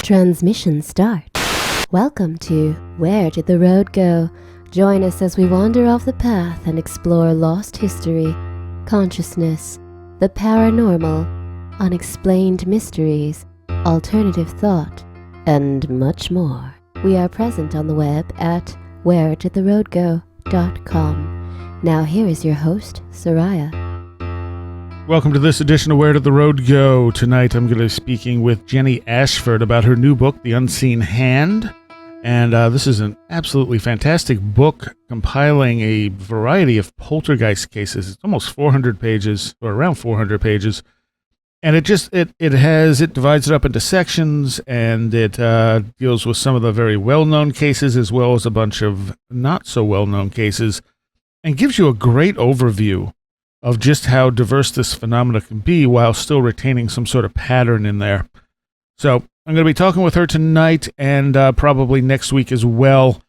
Transmission start. Welcome to Where Did the Road Go? Join us as we wander off the path and explore lost history, consciousness, the paranormal, unexplained mysteries, alternative thought, and much more. We are present on the web at wheredidtheroadgo.com. Now here is your host, Soraya. Welcome to this edition of Where Did the Road Go? Tonight I'm going to be speaking with Jenny Ashford about her new book, The Unseen Hand. And this is an absolutely fantastic book compiling a variety of poltergeist cases. It's almost 400 pages, or around 400 pages. And it divides it up into sections, and it deals with some of the very well-known cases as well as a bunch of not so well-known cases, and gives you a great overview of just how diverse this phenomena can be while still retaining some sort of pattern in there. So I'm going to be talking with her tonight and probably next week as well,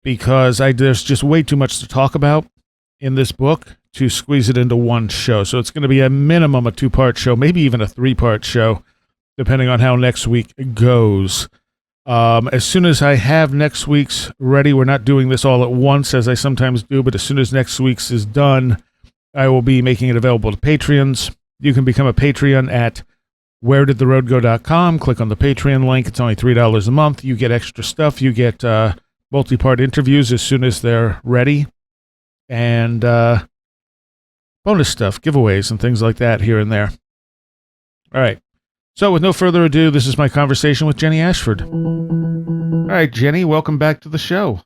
because there's just way too much to talk about in this book to squeeze it into one show. So it's going to be a minimum a 2-part show, maybe even a 3-part show, depending on how next week goes. As soon as I have next week's ready, we're not doing this all at once as I sometimes do, but as soon as next week's is done, I will be making it available to Patreons. You can become a Patreon at wheredidtheroadgo.com. Click on the Patreon link. It's only $3 a month. You get extra stuff. You get multi-part interviews as soon as they're ready. And bonus stuff, giveaways, and things like that here and there. All right. So with no further ado, this is my conversation with Jenny Ashford. All right, Jenny, welcome back to the show.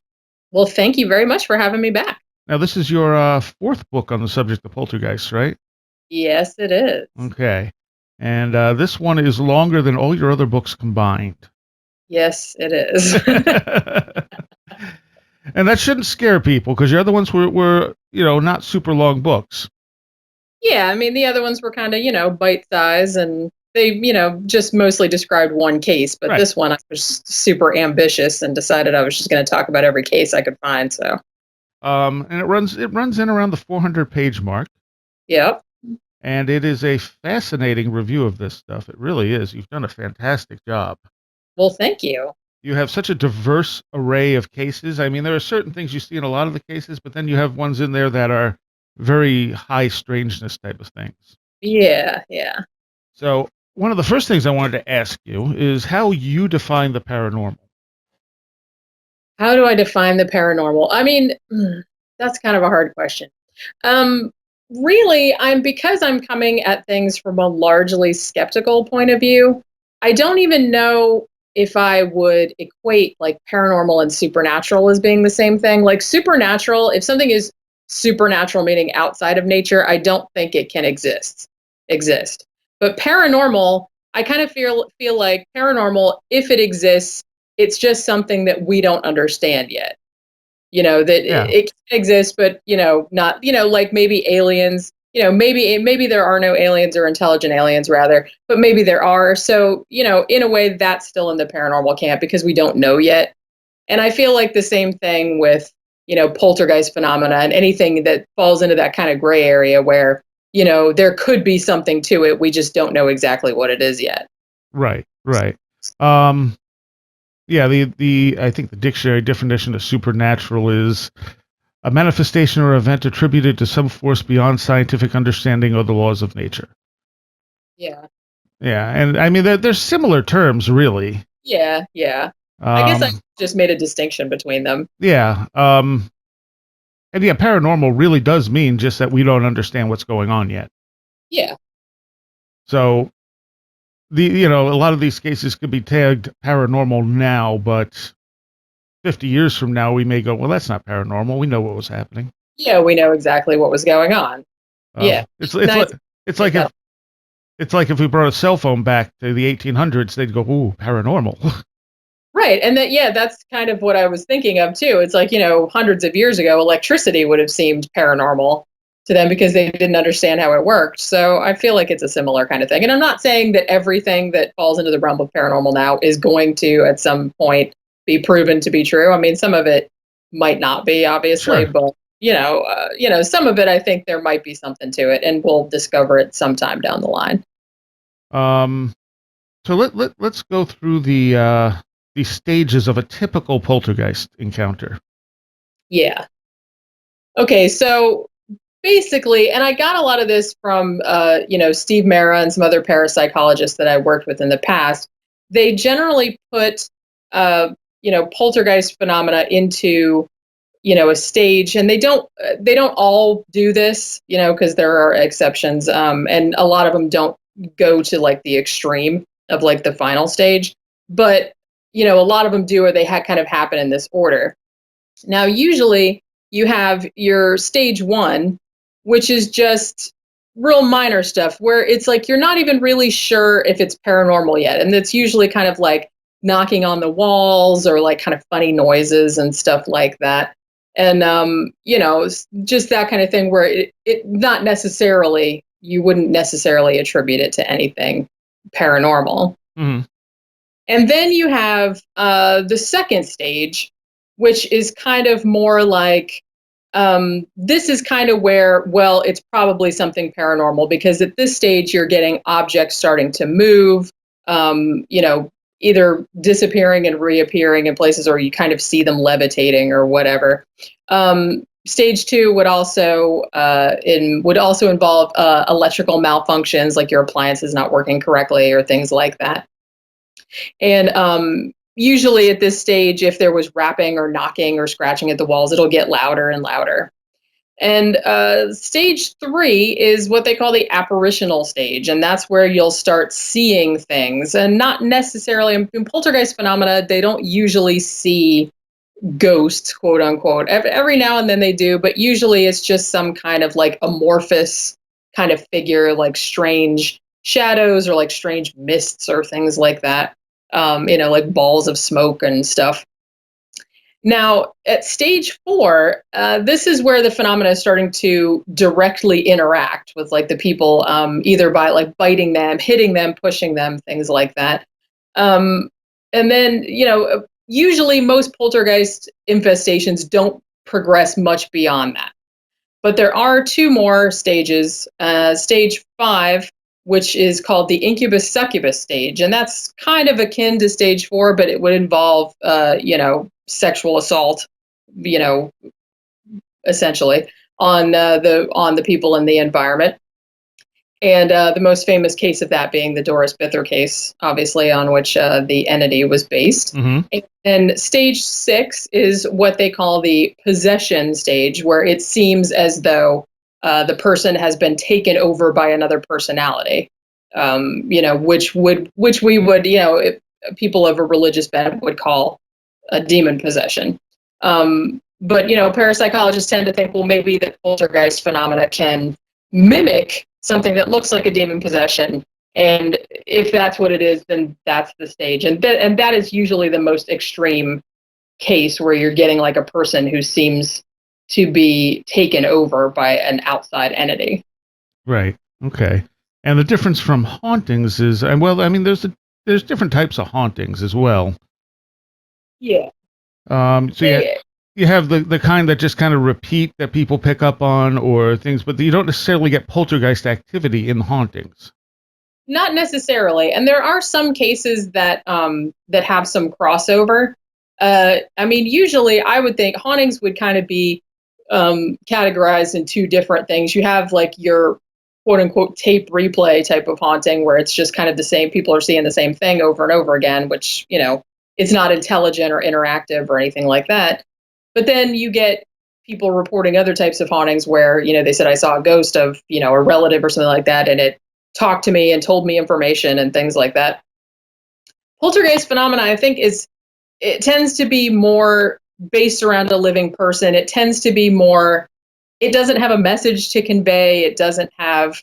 Well, thank you very much for having me back. Now, this is your 4th book on the subject of Poltergeist, right? Yes, it is. Okay. And this one is longer than all your other books combined. Yes, it is. And that shouldn't scare people, because your other ones were not super long books. Yeah, I mean, the other ones were kind of, bite size, and they, just mostly described one case. But This one, I was super ambitious and decided I was just going to talk about every case I could find. So. And it runs in around the 400-page mark. Yep. And it is a fascinating review of this stuff. It really is. You've done a fantastic job. Well, thank you. You have such a diverse array of cases. I mean, there are certain things you see in a lot of the cases, but then you have ones in there that are very high strangeness type of things. Yeah, yeah. So one of the first things I wanted to ask you is how you define the paranormal. How do I define the paranormal? I mean, that's kind of a hard question. Really, because I'm coming at things from a largely skeptical point of view, I don't even know if I would equate like paranormal and supernatural as being the same thing. Like supernatural, if something is supernatural, meaning outside of nature, I don't think it can exist. But paranormal, I kind of feel like paranormal, if it exists, it's just something that we don't understand yet. It can exist, but, not, like maybe aliens, maybe there are no aliens or intelligent aliens rather, but maybe there are. So, in a way that's still in the paranormal camp because we don't know yet. And I feel like the same thing with, poltergeist phenomena and anything that falls into that kind of gray area where, there could be something to it. We just don't know exactly what it is yet. Right. Yeah, I think the dictionary definition of supernatural is a manifestation or event attributed to some force beyond scientific understanding or the laws of nature. Yeah. Yeah, and I mean, they're similar terms, really. Yeah. I guess I just made a distinction between them. Yeah. And yeah, paranormal really does mean just that we don't understand what's going on yet. Yeah. So a lot of these cases could be tagged paranormal now, but 50 years from now, we may go, well, that's not paranormal. We know what was happening. Yeah, we know exactly what was going on. Yeah. It's like if we brought a cell phone back to the 1800s, they'd go, ooh, paranormal. Right. And that's kind of what I was thinking of, too. It's like, hundreds of years ago, electricity would have seemed paranormal to them because they didn't understand how it worked. So I feel like it's a similar kind of thing. And I'm not saying that everything that falls into the realm of paranormal now is going to, at some point, be proven to be true. I mean, some of it might not be, obviously, sure. But, some of it, I think there might be something to it, and we'll discover it sometime down the line. So So let's go through the stages of a typical poltergeist encounter. Yeah. Okay, so basically, and I got a lot of this from Steve Mera and some other parapsychologists that I worked with in the past. They generally put poltergeist phenomena into a stage, and they don't all do this, because there are exceptions, and a lot of them don't go to like the extreme of like the final stage, but a lot of them do, or they kind of happen in this order. Now, usually you have your stage one, which is just real minor stuff where it's like you're not even really sure if it's paranormal yet. And it's usually kind of like knocking on the walls or like kind of funny noises and stuff like that. And, just that kind of thing where it not necessarily, you wouldn't necessarily attribute it to anything paranormal. Mm-hmm. And then you have the second stage, which is kind of more like, this is kind of where, well, it's probably something paranormal, because at this stage you're getting objects starting to move, either disappearing and reappearing in places, or you kind of see them levitating or whatever. Stage two would also involve electrical malfunctions, like your appliance is not working correctly or things like that. And usually at this stage, if there was rapping or knocking or scratching at the walls, it'll get louder and louder. And stage three is what they call the apparitional stage. And that's where you'll start seeing things, and not necessarily in poltergeist phenomena. They don't usually see ghosts, quote unquote. Every now and then they do, but usually it's just some kind of like amorphous kind of figure, like strange shadows or like strange mists or things like that. Like balls of smoke and stuff. Now, at stage four, this is where the phenomena is starting to directly interact with like the people, either by like biting them, hitting them, pushing them, things like that. And then, usually most poltergeist infestations don't progress much beyond that. But there are two more stages. Stage five, which is called the incubus succubus stage, and that's kind of akin to stage four, but it would involve, sexual assault, essentially on the people in the environment. And the most famous case of that being the Doris Bither case, obviously, on which the entity was based. Mm-hmm. And stage six is what they call the possession stage, where it seems as though the person has been taken over by another personality, which we would, if people of a religious bent would call a demon possession. But parapsychologists tend to think, well, maybe the poltergeist phenomena can mimic something that looks like a demon possession, and if that's what it is, then that's the stage, and that is usually the most extreme case, where you're getting like a person who seems to be taken over by an outside entity. Right. Okay. And the difference from hauntings is, well, I mean, there's different types of hauntings as well. Yeah. So you have the kind that just kind of repeat, that people pick up on, or things, but you don't necessarily get poltergeist activity in hauntings. Not necessarily, and there are some cases that have some crossover. Usually I would think hauntings would kind of be categorized in two different things. You have like your quote unquote tape replay type of haunting, where it's just kind of the same, people are seeing the same thing over and over again, which, it's not intelligent or interactive or anything like that. But then you get people reporting other types of hauntings where, they said, I saw a ghost of, a relative or something like that, and it talked to me and told me information and things like that. Poltergeist phenomena, I think, it tends to be more based around a living person. It tends to be more, it doesn't have a message to convey. It doesn't have,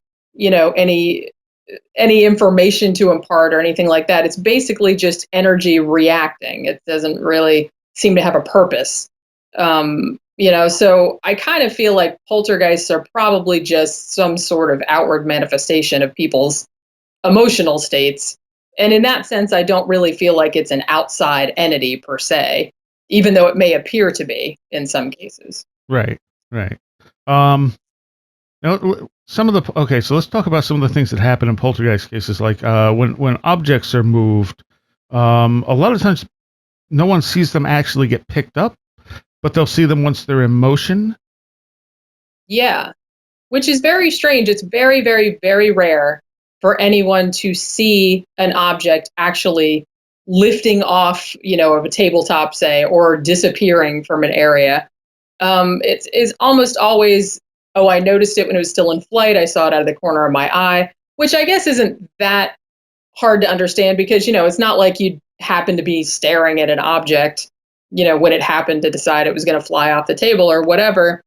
any information to impart or anything like that. It's basically just energy reacting. It doesn't really seem to have a purpose. So I kind of feel like poltergeists are probably just some sort of outward manifestation of people's emotional states. And in that sense, I don't really feel like it's an outside entity per se, even though it may appear to be in some cases. Right. Right. Now, some of the okay, so let's talk about some of the things that happen in poltergeist cases, like when objects are moved. A lot of times, no one sees them actually get picked up, but they'll see them once they're in motion. Yeah, which is very strange. It's very, very, very rare for anyone to see an object actually lifting off, of a tabletop, say, or disappearing from an area. It's almost always, oh, I noticed it when it was still in flight. I saw it out of the corner of my eye, which I guess isn't that hard to understand because, it's not like you happen to be staring at an object, when it happened to decide it was going to fly off the table or whatever.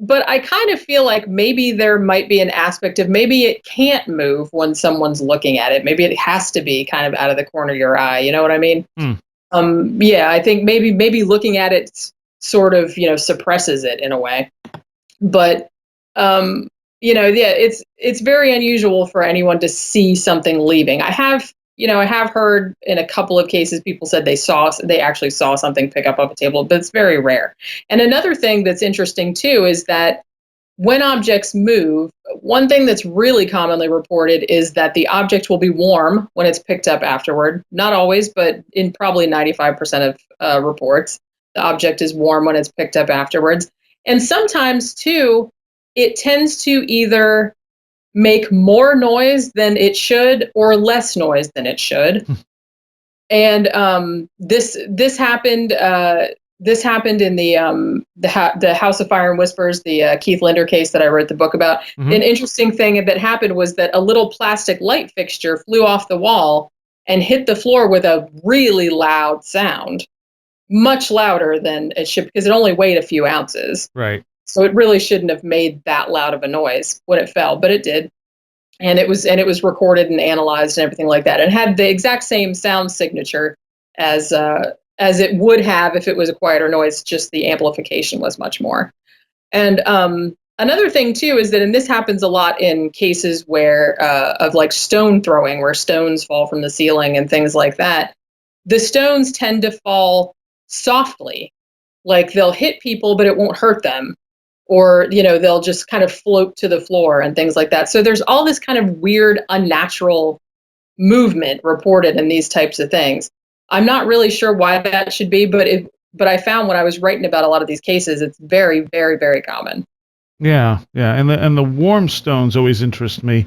But I kind of feel like maybe there might be an aspect of maybe it can't move when someone's looking at it. Maybe it has to be kind of out of the corner of your eye. You know what I mean? Hmm. Yeah, I think maybe looking at it sort of, suppresses it in a way. But yeah, it's very unusual for anyone to see something leaving. I have heard in a couple of cases people said they actually saw something pick up off a table, but it's very rare. And another thing that's interesting too is that when objects move, one thing that's really commonly reported is that the object will be warm when it's picked up afterward. Not always, but in probably 95% of reports, the object is warm when it's picked up afterwards. And sometimes, too, it tends to either make more noise than it should or less noise than it should. And this happened. This happened in the House of Fire and Whispers, the Keith Linder case that I wrote the book about. Mm-hmm. An interesting thing that happened was that a little plastic light fixture flew off the wall and hit the floor with a really loud sound, much louder than it should, because it only weighed a few ounces. Right. So it really shouldn't have made that loud of a noise when it fell, but it did. And it was recorded and analyzed and everything like that. And had the exact same sound signature as it would have if it was a quieter noise, just the amplification was much more. And another thing too is that, and this happens a lot in cases where of like stone throwing, where stones fall from the ceiling and things like that, the stones tend to fall softly, like they'll hit people, but it won't hurt them. Or, they'll just kind of float to the floor and things like that. So there's all this kind of weird, unnatural movement reported in these types of things. I'm not really sure why that should be, but I found when I was writing about a lot of these cases, it's very, very, very common. Yeah, yeah, and the warm stones always interest me,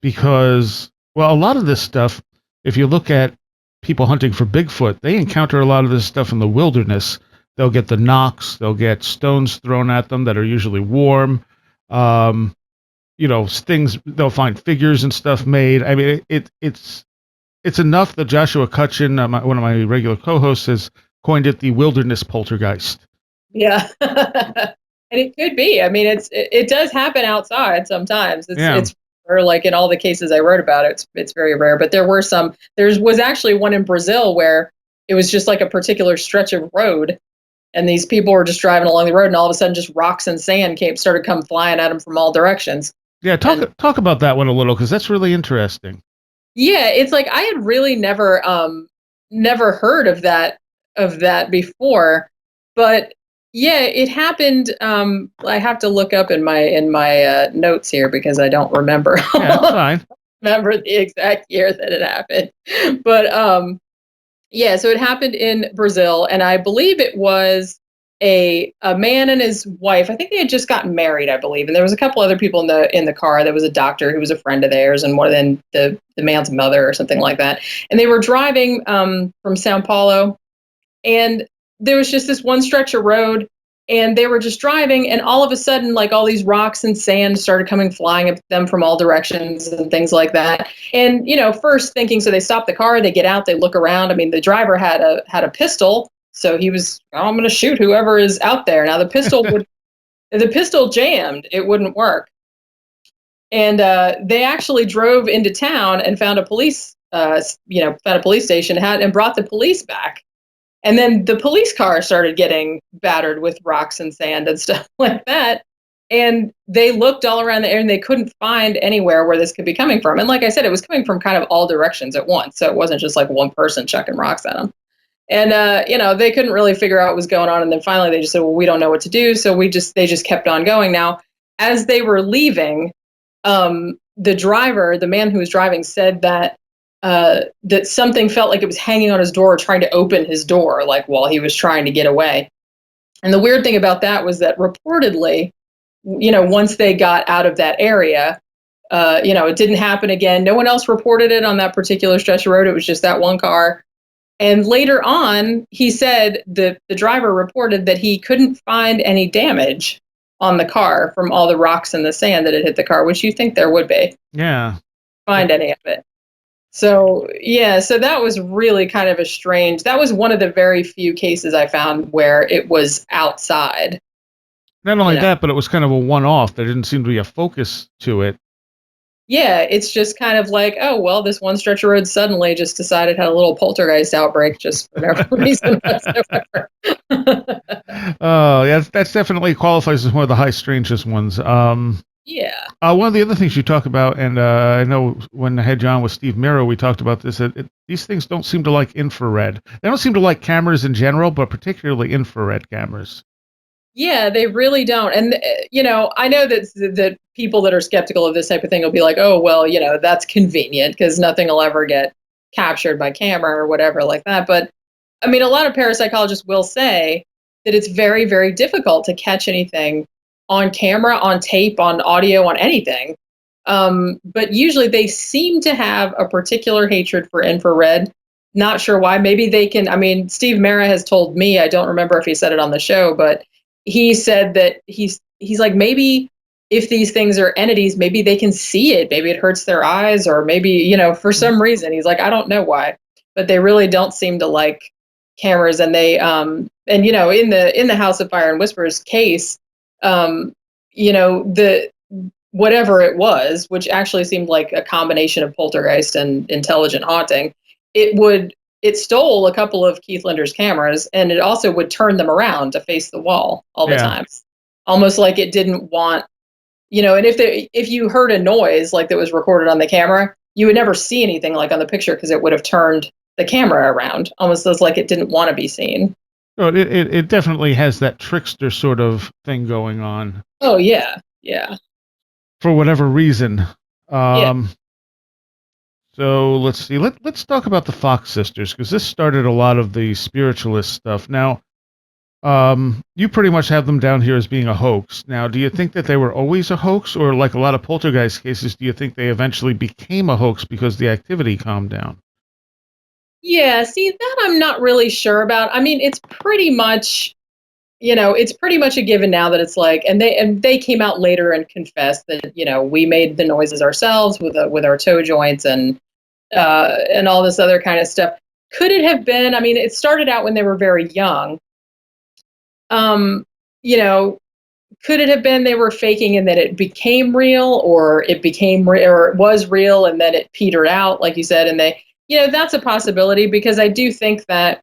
because well, a lot of this stuff, if you look at people hunting for Bigfoot, they encounter a lot of this stuff in the wilderness. They'll get the knocks, they'll get stones thrown at them that are usually warm. Things they'll find figures and stuff made. I mean, it's enough that Joshua Cutchin, one of my regular co-hosts, has coined it the wilderness poltergeist. Yeah. And it could be. I mean, it does happen outside sometimes. It's or like in all the cases I wrote about, it's very rare. But there was actually one in Brazil where it was just like a particular stretch of road, and these people were just driving along the road, and all of a sudden, just rocks and sand started come flying at them from all directions. Yeah, talk about that one a little, because that's really interesting. Yeah, it's like I had really never heard of that before, but yeah, it happened. I have to look up in my notes here because I don't remember. Yeah, that's fine. Remember the exact year that it happened, but yeah. So it happened in Brazil, and I believe it was a man and his wife. I think they had just gotten married, I believe, and there was a couple other people in the car. There was a doctor who was a friend of theirs, and more than the man's mother or something like that. And they were driving from Sao Paulo, and there was just this one stretch of road, and they were just driving, and all of a sudden, like all these rocks and sand started coming flying at them from all directions and things like that. And first thinking, so they stop the car, they get out, they look around. I mean, the driver had a pistol, so he was, I'm going to shoot whoever is out there. Now the pistol jammed, it wouldn't work. And they actually drove into town and found a police station, and brought the police back. And then the police car started getting battered with rocks and sand and stuff like that. And they looked all around the area and they couldn't find anywhere where this could be coming from. And like I said, it was coming from kind of all directions at once. So it wasn't just like one person chucking rocks at them. And they couldn't really figure out what was going on. And then finally they just said, well, we don't know what to do. So they just kept on going. Now, as they were leaving, the driver, the man who was driving, said that that something felt like it was hanging on his door, trying to open his door, like while he was trying to get away. And the weird thing about that was that reportedly, once they got out of that area, it didn't happen again. No one else reported it on that particular stretch of road. It was just that one car. And later on, he said that the driver reported that he couldn't find any damage on the car from all the rocks and the sand that had hit the car, which you think there would be. Yeah. Find any of it. So, yeah, so that was really kind of that was one of the very few cases I found where it was outside. Not only that, but it was kind of a one-off. There didn't seem to be a focus to it. Yeah, it's just kind of like, oh, well, this one stretch of road suddenly just decided had a little poltergeist outbreak just for no reason whatsoever. Oh, yeah, that's definitely qualifies as one of the high strangest ones. Yeah. One of the other things you talk about, and I know when I had you on with Steve Miro, we talked about this, these things don't seem to like infrared. They don't seem to like cameras in general, but particularly infrared cameras. Yeah, they really don't. And, I know that people that are skeptical of this type of thing will be like, oh, well, that's convenient because nothing will ever get captured by camera or whatever like that. But I mean, a lot of parapsychologists will say that it's very, very difficult to catch anything on camera, on tape, on audio, on anything. But usually they seem to have a particular hatred for infrared. Not sure why. Maybe they can. I mean, Steve Mera has told me, I don't remember if he said it on the show, but he said that he's like, maybe if these things are entities, maybe they can see it. Maybe it hurts their eyes, or maybe, for some reason. He's like, I don't know why, but they really don't seem to like cameras. And they in the House of Fire and Whispers case, the whatever it was, which actually seemed like a combination of poltergeist and intelligent haunting, it stole a couple of Keith Linder's cameras, and it also would turn them around to face the wall all the time, almost like it didn't want, and if you heard a noise like that was recorded on the camera, you would never see anything like on the picture because it would have turned the camera around, almost as like it didn't want to be seen. Oh, it definitely has that trickster sort of thing going on. Oh, yeah. Yeah. For whatever reason. Yeah. So let's see. Let's talk about the Fox sisters, because this started a lot of the spiritualist stuff. Now, you pretty much have them down here as being a hoax. Now, do you think that they were always a hoax, or like a lot of poltergeist cases, do you think they eventually became a hoax because the activity calmed down? Yeah, see, that I'm not really sure about. I mean, it's pretty much a given now that it's like, and they came out later and confessed that, we made the noises ourselves with our toe joints and all this other kind of stuff. Could it have been? I mean, it started out when they were very young. Could it have been they were faking and that it became real, or it became or it was real and then it petered out, like you said, and they, that's a possibility, because I do think that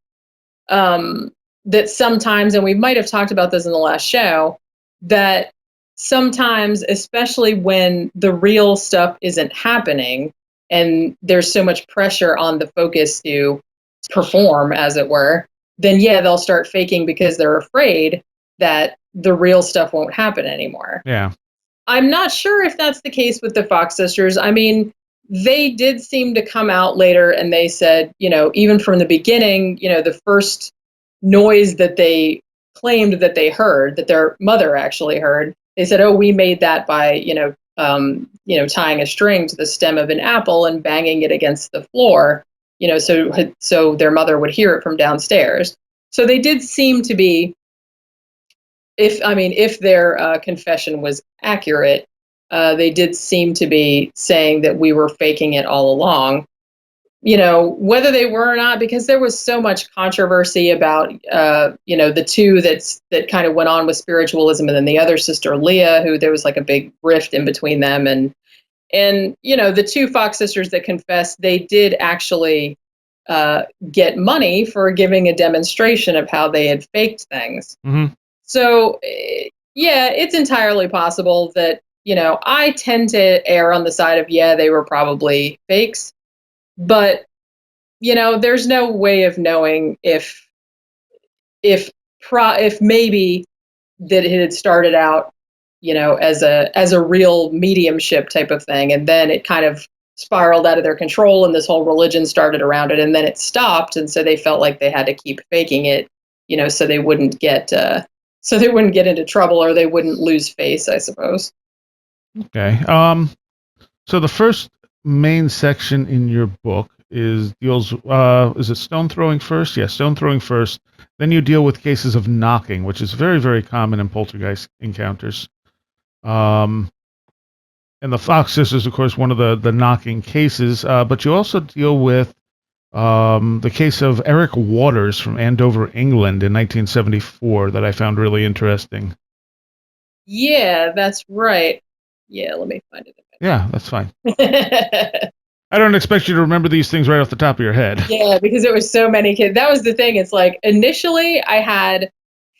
that sometimes, and we might have talked about this in the last show, that sometimes, especially when the real stuff isn't happening and there's so much pressure on the focus to perform, as it were, then yeah, they'll start faking because they're afraid that the real stuff won't happen anymore. Yeah. I'm not sure if that's the case with the Fox sisters. I mean, they did seem to come out later and they said, even from the beginning, the first noise that they claimed that they heard, that their mother actually heard, they said, oh, we made that by, tying a string to the stem of an apple and banging it against the floor, so their mother would hear it from downstairs. So they did seem to be, if their confession was accurate, they did seem to be saying that we were faking it all along. Whether they were or not, because there was so much controversy about, the two that kind of went on with spiritualism, and then the other sister, Leah, who there was like a big rift in between them. And the two Fox sisters that confessed, they did actually get money for giving a demonstration of how they had faked things. Mm-hmm. So, yeah, it's entirely possible that, I tend to err on the side of, yeah, they were probably fakes. But, there's no way of knowing if maybe that it had started out, as a real mediumship type of thing, and then it kind of spiraled out of their control, and this whole religion started around it, and then it stopped, and so they felt like they had to keep faking it, so they wouldn't get into trouble, or they wouldn't lose face, I suppose. Okay. So the first main section in your book deals is it stone throwing first? Yeah, stone throwing first. Then you deal with cases of knocking, which is very, very common in poltergeist encounters. And the Fox sisters, of course, one of the knocking cases. But you also deal with the case of Eric Waters from Andover, England, in 1974, that I found really interesting. Yeah, that's right. Yeah, let me find it. Yeah, that's fine. I don't expect you to remember these things right off the top of your head. Yeah, because it was so many kids. That was the thing. It's like initially I had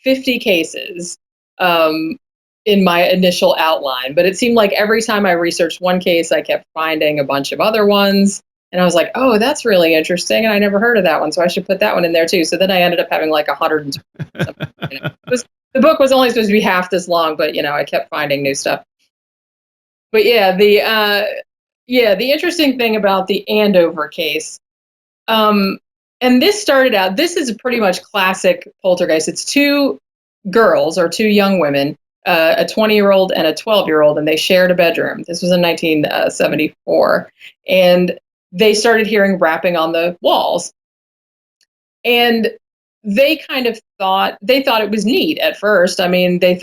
50 cases in my initial outline, but it seemed like every time I researched one case, I kept finding a bunch of other ones. And I was like, oh, that's really interesting. And I never heard of that one. So I should put that one in there too. So then I ended up having like 100. The book was only supposed to be half this long, but I kept finding new stuff. But the interesting thing about the Andover case, and this is a pretty much classic poltergeist. It's two girls, or two young women, a 20-year-old and a 12-year-old, and they shared a bedroom. This was in 1974. And they started hearing rapping on the walls. And they kind of thought it was neat at first. I mean, they're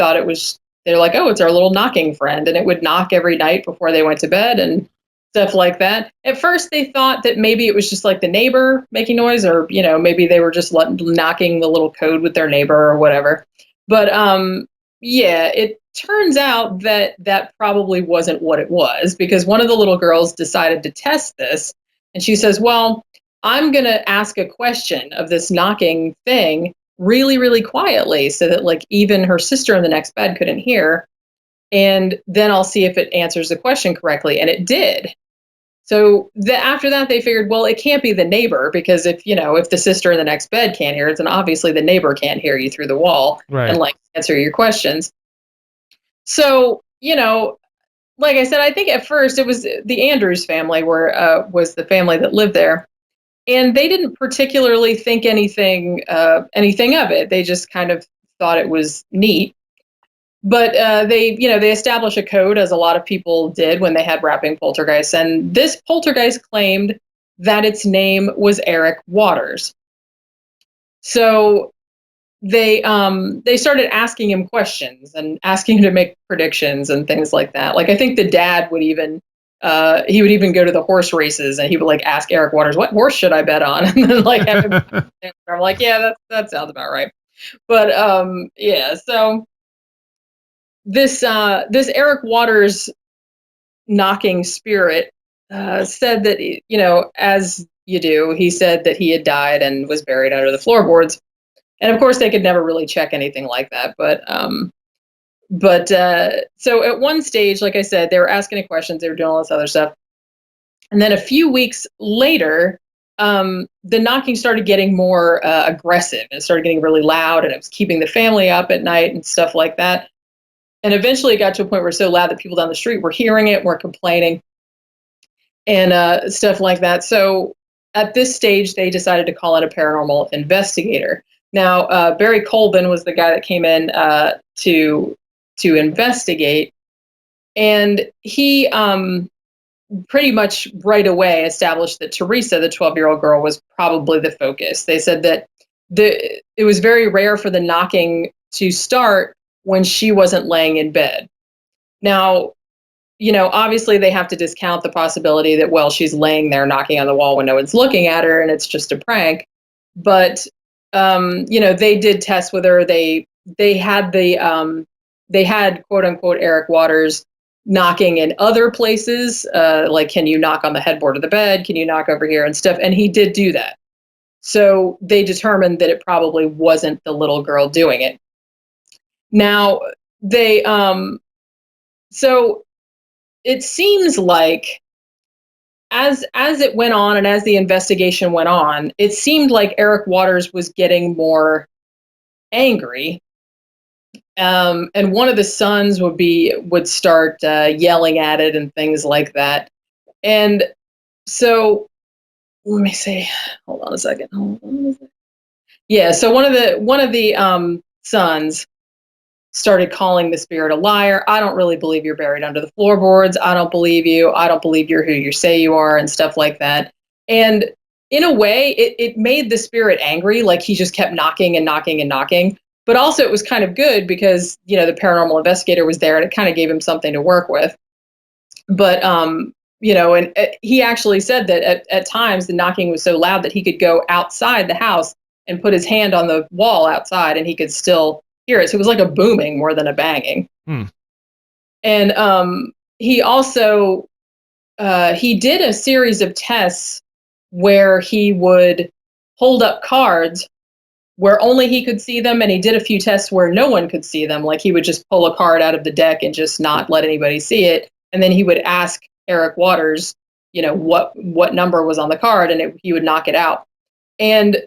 like, oh, it's our little knocking friend. And it would knock every night before they went to bed and stuff like that. At first, they thought that maybe it was just like the neighbor making noise, or, maybe they were just knocking the little code with their neighbor or whatever. But it turns out that that probably wasn't what it was, because one of the little girls decided to test this. And she says, well, I'm going to ask a question of this knocking thing really, really quietly, so that like even her sister in the next bed couldn't hear. And then I'll see if it answers the question correctly. And it did. So after that, they figured, well, it can't be the neighbor, because if the sister in the next bed can't hear it, then obviously the neighbor can't hear you through the wall, right, and like answer your questions. So, like I said, I think at first it was the Andrews family was the family that lived there. And they didn't particularly think anything of it. They just kind of thought it was neat. But they established a code, as a lot of people did when they had rapping poltergeists. And this poltergeist claimed that its name was Eric Waters. So they started asking him questions and asking him to make predictions and things like that. Like, I think the dad would even he would even go to the horse races, and he would like ask Eric Waters, what horse should I bet on? And then like have him, I'm like, yeah, that sounds about right. But so this Eric Waters knocking spirit said that, as you do, he said that he had died and was buried under the floorboards. And of course they could never really check anything like that. But so at one stage, like I said, they were asking him questions, they were doing all this other stuff. And then a few weeks later, the knocking started getting more aggressive, and it started getting really loud, and it was keeping the family up at night and stuff like that. And eventually it got to a point where it was so loud that people down the street were hearing it, were complaining, and stuff like that. So at this stage, they decided to call in a paranormal investigator. Now, Barry Colvin was the guy that came in to investigate, and he pretty much right away established that Teresa, the 12-year-old girl, was probably the focus. They said that it was very rare for the knocking to start when she wasn't laying in bed. Now, obviously they have to discount the possibility that, well, she's laying there knocking on the wall when no one's looking at her and it's just a prank. But they did test with her. They had quote unquote Eric Waters knocking in other places, like, can you knock on the headboard of the bed? Can you knock over here and stuff? And he did do that. So they determined that it probably wasn't the little girl doing it. Now, so it seems like as it went on and as the investigation went on, it seemed like Eric Waters was getting more angry. And one of the sons would start yelling at it and things like that. And so let me see. Hold on a second. Yeah. So one of the sons started calling the spirit a liar. I don't really believe you're buried under the floorboards. I don't believe you. I don't believe you're who you say you are, and stuff like that. And in a way, it made the spirit angry. Like he just kept knocking and knocking and knocking. But also it was kind of good because, the paranormal investigator was there and it kind of gave him something to work with. But, and he actually said that at times the knocking was so loud that he could go outside the house and put his hand on the wall outside and he could still hear it. So it was like a booming more than a banging. And he also, he did a series of tests where he would hold up cards where only he could see them, and he did a few tests where no one could see them. Like he would just pull a card out of the deck and just not let anybody see it, and then he would ask Eric Waters, what number was on the card, and he would knock it out. And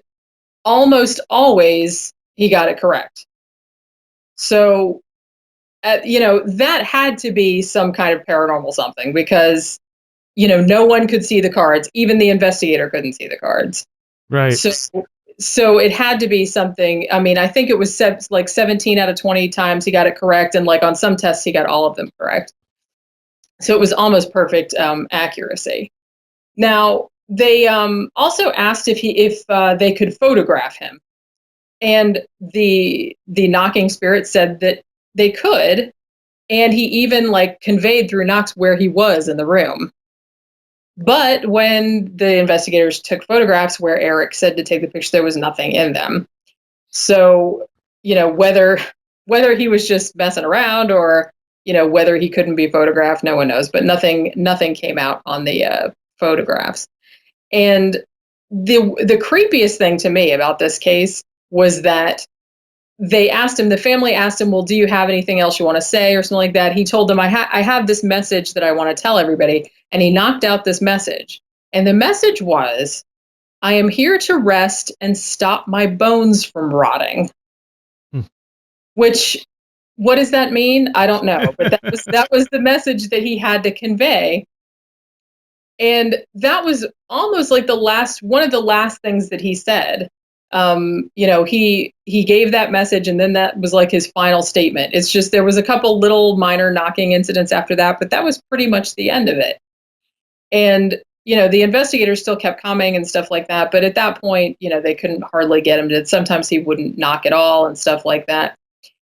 almost always he got it correct. So, that had to be some kind of paranormal something because, no one could see the cards. Even the investigator couldn't see the cards. Right. So it had to be something. I mean, I think it was like 17 out of 20 times he got it correct. And like on some tests, he got all of them correct. So it was almost perfect accuracy. Now, they also asked if they could photograph him. And the knocking spirit said that they could. And he even like conveyed through knocks where he was in the room. But when the investigators took photographs where Eric said to take the picture, there was nothing in them. So, whether he was just messing around or, whether he couldn't be photographed, no one knows. But nothing came out on the photographs. And the creepiest thing to me about this case was that the family asked him, well, do you have anything else you want to say or something like that? He told them, I have this message that I want to tell everybody. And he knocked out this message. And the message was, I am here to rest and stop my bones from rotting. Which, what does that mean? I don't know. But that was the message that he had to convey. And that was almost like one of the last things that he said. He gave that message and then that was like his final statement. It's just, there was a couple little minor knocking incidents after that, but that was pretty much the end of it. And, the investigators still kept coming and stuff like that. But at that point, they couldn't hardly get him to, sometimes he wouldn't knock at all and stuff like that.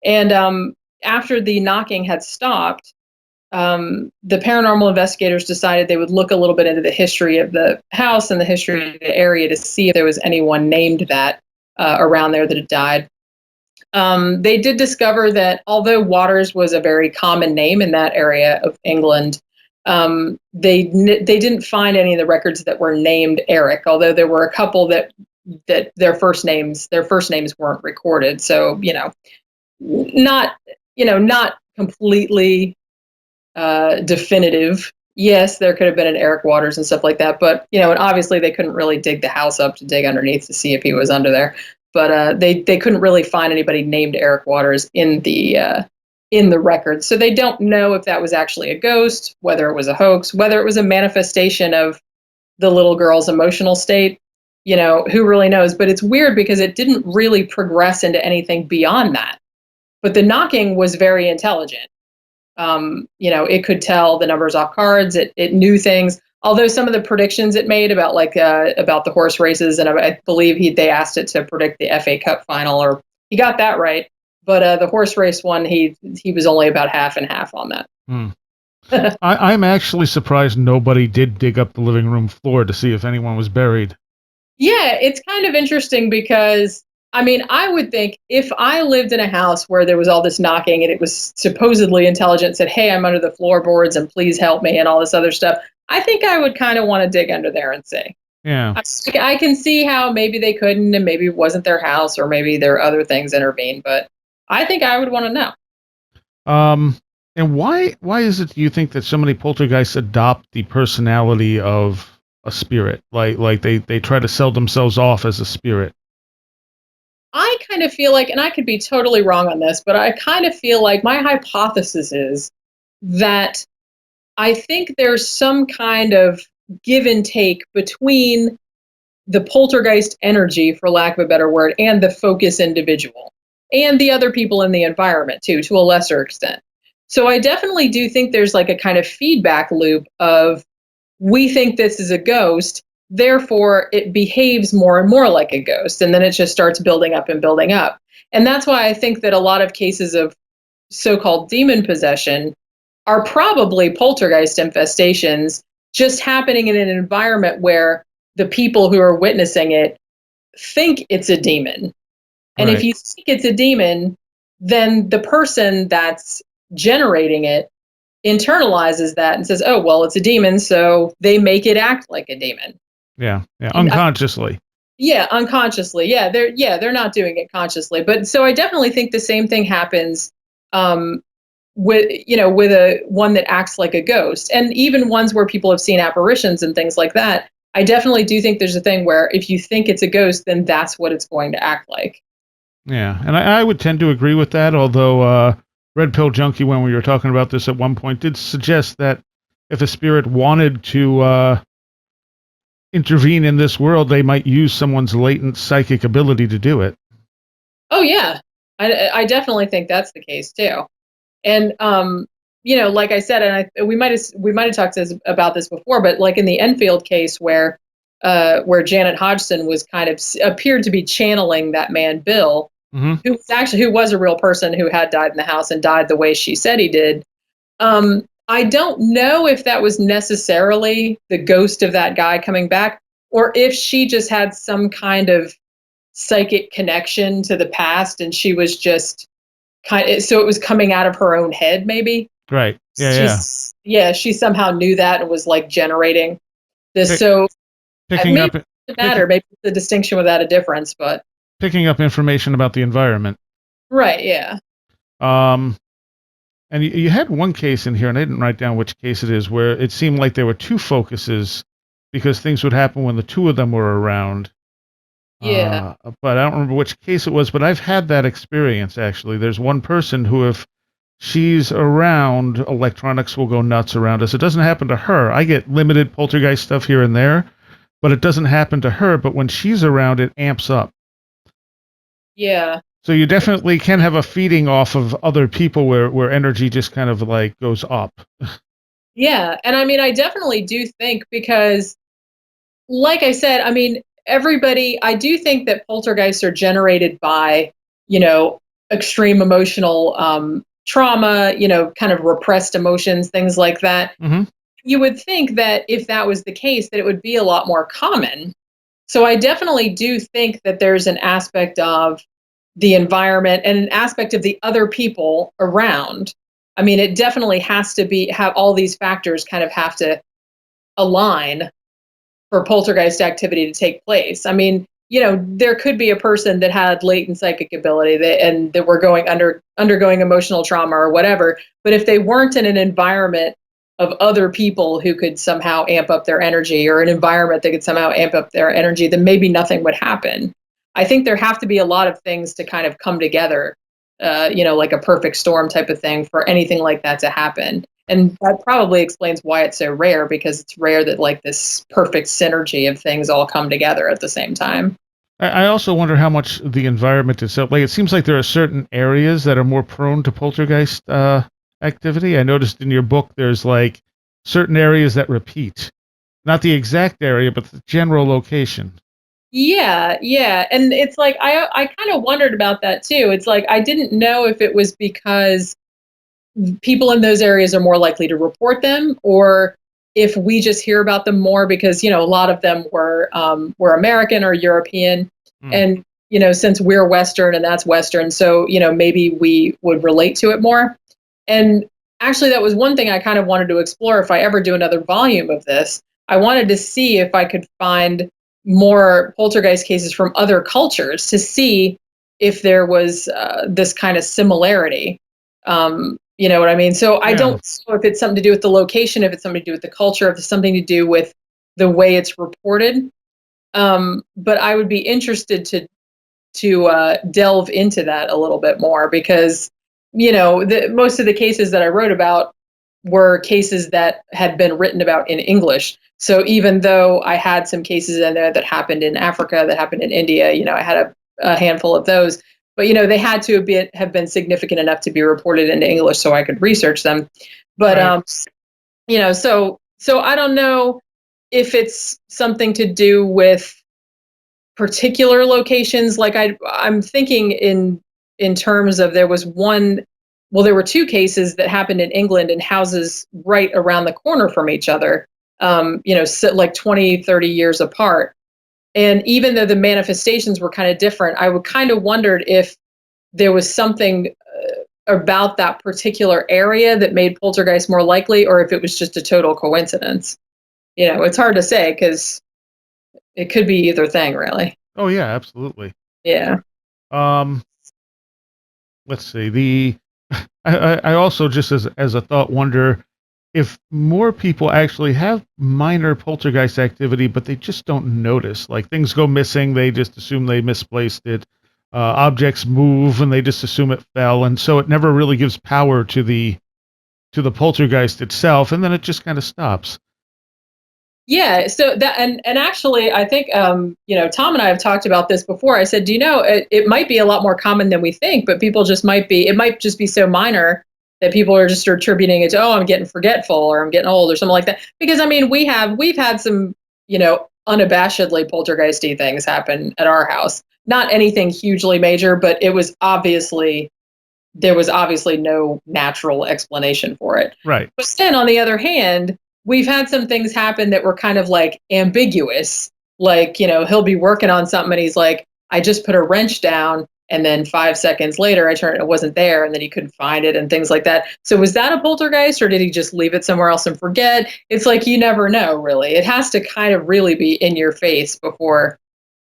And after the knocking had stopped, the paranormal investigators decided they would look a little bit into the history of the house and the history of the area to see if there was anyone named that around there that had died. They did discover that although Waters was a very common name in that area of England, they didn't find any of the records that were named Eric, although there were a couple that their first names weren't recorded. So, not completely definitive. Yes, there could have been an Eric Waters and stuff like that, but and obviously they couldn't really dig the house up to dig underneath to see if he was under there. But they couldn't really find anybody named Eric Waters in the records, so they don't know if that was actually a ghost, whether it was a hoax, whether it was a manifestation of the little girl's emotional state. Who really knows? But it's weird because it didn't really progress into anything beyond that. But the knocking was very intelligent. It could tell the numbers off cards. It knew things. Although some of the predictions it made about about the horse races, and I believe they asked it to predict the FA Cup final, or he got that right. But the horse race one, he was only about half and half on that. I'm actually surprised nobody did dig up the living room floor to see if anyone was buried. Yeah, it's kind of interesting because, I mean, I would think if I lived in a house where there was all this knocking and it was supposedly intelligent, said, hey, I'm under the floorboards and please help me and all this other stuff, I think I would kind of want to dig under there and see. Yeah. I can see how maybe they couldn't and maybe it wasn't their house or maybe there are other things intervened, but I think I would want to know. And why is it, do you think, that so many poltergeists adopt the personality of a spirit? Like they try to sell themselves off as a spirit. I kind of feel like, and I could be totally wrong on this, but I kind of feel like my hypothesis is that I think there's some kind of give and take between the poltergeist energy, for lack of a better word, and the focus individual and the other people in the environment too, to a lesser extent. So I definitely do think there's like a kind of feedback loop of we think this is a ghost, therefore it behaves more and more like a ghost. And then it just starts building up and building up. And that's why I think that a lot of cases of so called demon possession are probably poltergeist infestations just happening in an environment where the people who are witnessing it think it's a demon. And if Right. you think it's a demon, then the person that's generating it internalizes that and says, "Oh, well, it's a demon," so they make it act like a demon. Yeah. Yeah. And Unconsciously. yeah, unconsciously. They're not doing it consciously. But so I definitely think the same thing happens um, with a one that acts like a ghost, and even ones where people have seen apparitions and things like that. I definitely do think there's a thing where if you think it's a ghost, then that's what it's going to act like. Yeah. And I would tend to agree with that, although Red Pill Junkie, when we were talking about this at one point, did suggest that if a spirit wanted to intervene in this world, they might use someone's latent psychic ability to do it. Oh yeah, I definitely think that's the case too. And like I said, and we might have talked about this before, but like in the Enfield case where Janet Hodgson was kind of appeared to be channeling that man Bill, Hmm. who was a real person who had died in the house and died the way she said he did. I don't know if that was necessarily the ghost of that guy coming back, or if she just had some kind of psychic connection to the past and she was just so it was coming out of her own head maybe. Right. Yeah. Yeah. She somehow knew that and was like generating this. Pick, So picking maybe up it doesn't pick, matter, maybe it's a distinction without a difference, but picking up information about the environment. right, yeah. Um, and you had one case in here, and I didn't write down which case it is, where it seemed like there were two focuses because things would happen when the two of them were around. Yeah. But I don't remember which case it was, but I've had that experience actually. There's one person who, if she's around, electronics will go nuts around us. It doesn't happen to her. I get limited poltergeist stuff here and there, but it doesn't happen to her. But when she's around, it amps up. Yeah. So you definitely can have a feeding off of other people where energy just kind of like goes up. Yeah. And I mean, I definitely do think because, like I said, I mean, I do think that poltergeists are generated by, you know, extreme emotional trauma, kind of repressed emotions, things like that. Hmm. You would think that if that was the case, that it would be a lot more common. So I definitely do think that there's an aspect of the environment and an aspect of the other people around. I mean, it definitely has to have all these factors kind of have to align for poltergeist activity to take place. I mean, there could be a person that had latent psychic ability that were undergoing emotional trauma or whatever, but if they weren't in an environment of other people who could somehow amp up their energy or an environment that could somehow amp up their energy, then maybe nothing would happen. I think there have to be a lot of things to kind of come together, like a perfect storm type of thing for anything like that to happen. And that probably explains why it's so rare, because it's rare that like this perfect synergy of things all come together at the same time. I also wonder how much the environment itself. Like, it seems like there are certain areas that are more prone to poltergeist activity. I noticed in your book there's like certain areas that repeat, not the exact area, but the general location. Yeah, yeah. And it's like I kind of wondered about that too. It's like I didn't know if it was because people in those areas are more likely to report them, or if we just hear about them more because a lot of them were American or European, Mm. and since we're Western and that's Western, so maybe we would relate to it more. And actually, that was one thing I kind of wanted to explore. If I ever do another volume of this, I wanted to see if I could find more poltergeist cases from other cultures to see if there was this kind of similarity. You know what I mean? So I Yeah. don't know if it's something to do with the location, if it's something to do with the culture, if it's something to do with the way it's reported. But I would be interested to delve into that a little bit more because, most of the cases that I wrote about were cases that had been written about in English. So even though I had some cases in there that happened in Africa, that happened in India, I had a handful of those. But they had to have been significant enough to be reported into English so I could research them. But Right. so I don't know if it's something to do with particular locations. Like I'm thinking in terms of there was one. Well, there were two cases that happened in England in houses right around the corner from each other, like 20, 30 years apart. And even though the manifestations were kind of different, I would kind of wondered if there was something about that particular area that made poltergeist more likely, or if it was just a total coincidence. It's hard to say because it could be either thing, really. Oh yeah, absolutely. Yeah. Um, let's see. I also just as a thought wonder if more people actually have minor poltergeist activity, but they just don't notice. Like things go missing, they just assume they misplaced it. Objects move, and they just assume it fell, and so it never really gives power to the poltergeist itself, and then it just kind of stops. Yeah, so that and actually I think Tom and I have talked about this before. I said, it might be a lot more common than we think, but people just it might just be so minor that people are just attributing it to, oh, I'm getting forgetful or I'm getting old or something like that. Because I mean, we've had some, unabashedly poltergeisty things happen at our house. Not anything hugely major, but there was obviously no natural explanation for it. Right. But then on the other hand, we've had some things happen that were kind of like ambiguous. Like, he'll be working on something and he's like, I just put a wrench down. And then 5 seconds later, I turned it wasn't there. And then he couldn't find it and things like that. So was that a poltergeist or did he just leave it somewhere else and forget? It's like, you never know, really. It has to kind of really be in your face before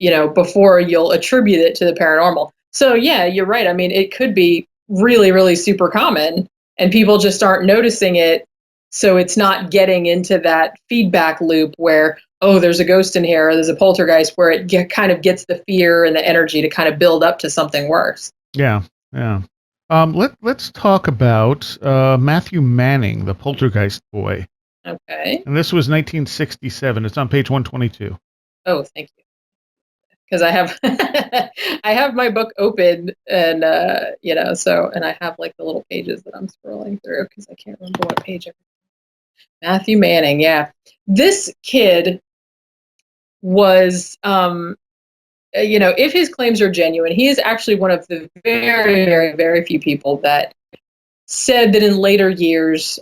you'll attribute it to the paranormal. So yeah, you're right. I mean, it could be really, really super common and people just aren't noticing it. So it's not getting into that feedback loop where, oh, there's a ghost in here, or there's a poltergeist, where it kind of gets the fear and the energy to kind of build up to something worse. Yeah. Yeah. Let's talk about Matthew Manning, the poltergeist boy. Okay. And this was 1967. It's on page 122. Oh, thank you. Because I have I have my book open and and I have like the little pages that I'm scrolling through because I can't remember what page. Matthew Manning, yeah. This kid was if his claims are genuine, he is actually one of the very, very, very few people that said that in later years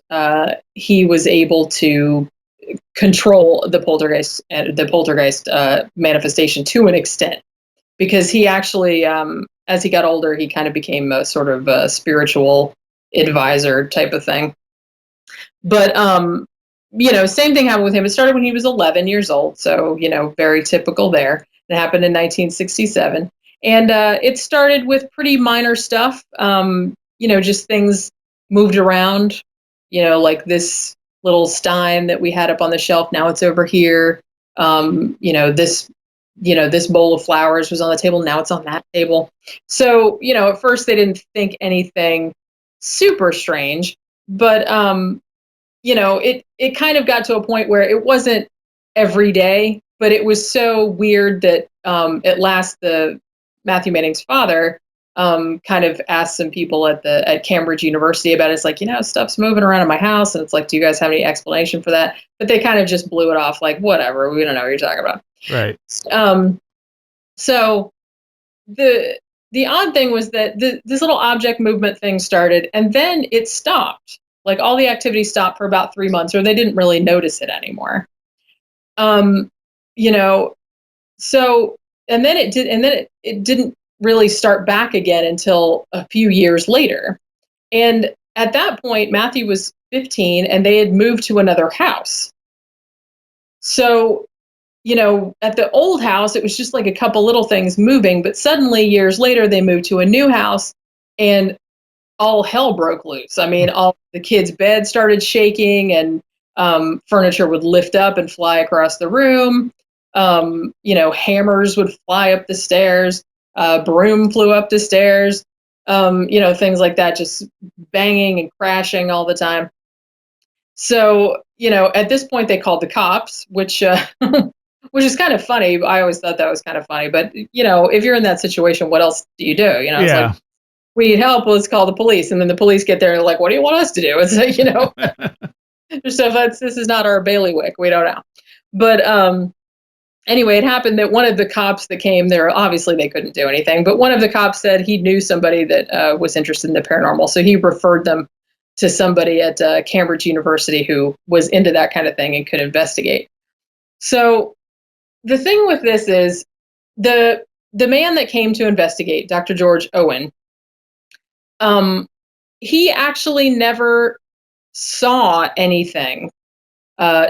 he was able to control the poltergeist manifestation to an extent, because he actually, as he got older, he kind of became a sort of a spiritual advisor type of thing. But same thing happened with him. It started when he was 11 years old, so very typical there. It happened in 1967, and it started with pretty minor stuff. Just things moved around. Like this little stein that we had up on the shelf. Now it's over here. This bowl of flowers was on the table. Now it's on that table. So at first they didn't think anything super strange, but it kind of got to a point where it wasn't every day, but it was so weird that at last the Matthew Manning's father kind of asked some people at Cambridge University about it. It's like, stuff's moving around in my house, and it's like, do you guys have any explanation for that? But they kind of just blew it off, like, whatever, we don't know what you're talking about. Right. So the odd thing was that this little object movement thing started, and then it stopped. Like all the activity stopped for about 3 months, or they didn't really notice it anymore. So and then it didn't really start back again until a few years later. And at that point, Matthew was 15, and they had moved to another house. So at the old house, it was just like a couple little things moving, but suddenly years later, they moved to a new house, and all hell broke loose. I mean, all the kids' beds started shaking, and furniture would lift up and fly across the room. Hammers would fly up the stairs. Broom flew up the stairs. Things like that, just banging and crashing all the time. So, at this point, they called the cops, which which is kind of funny. I always thought that was kind of funny. But if you're in that situation, what else do you do? It's Yeah. like, we need help. Let's call the police. And then the police get there and they're like, what do you want us to do? It's like, so this is not our bailiwick. We don't know. But anyway, it happened that one of the cops that came there, obviously they couldn't do anything, but one of the cops said he knew somebody that was interested in the paranormal. So he referred them to somebody at Cambridge University who was into that kind of thing and could investigate. So the thing with this is the man that came to investigate, Dr. George Owen, he actually never saw anything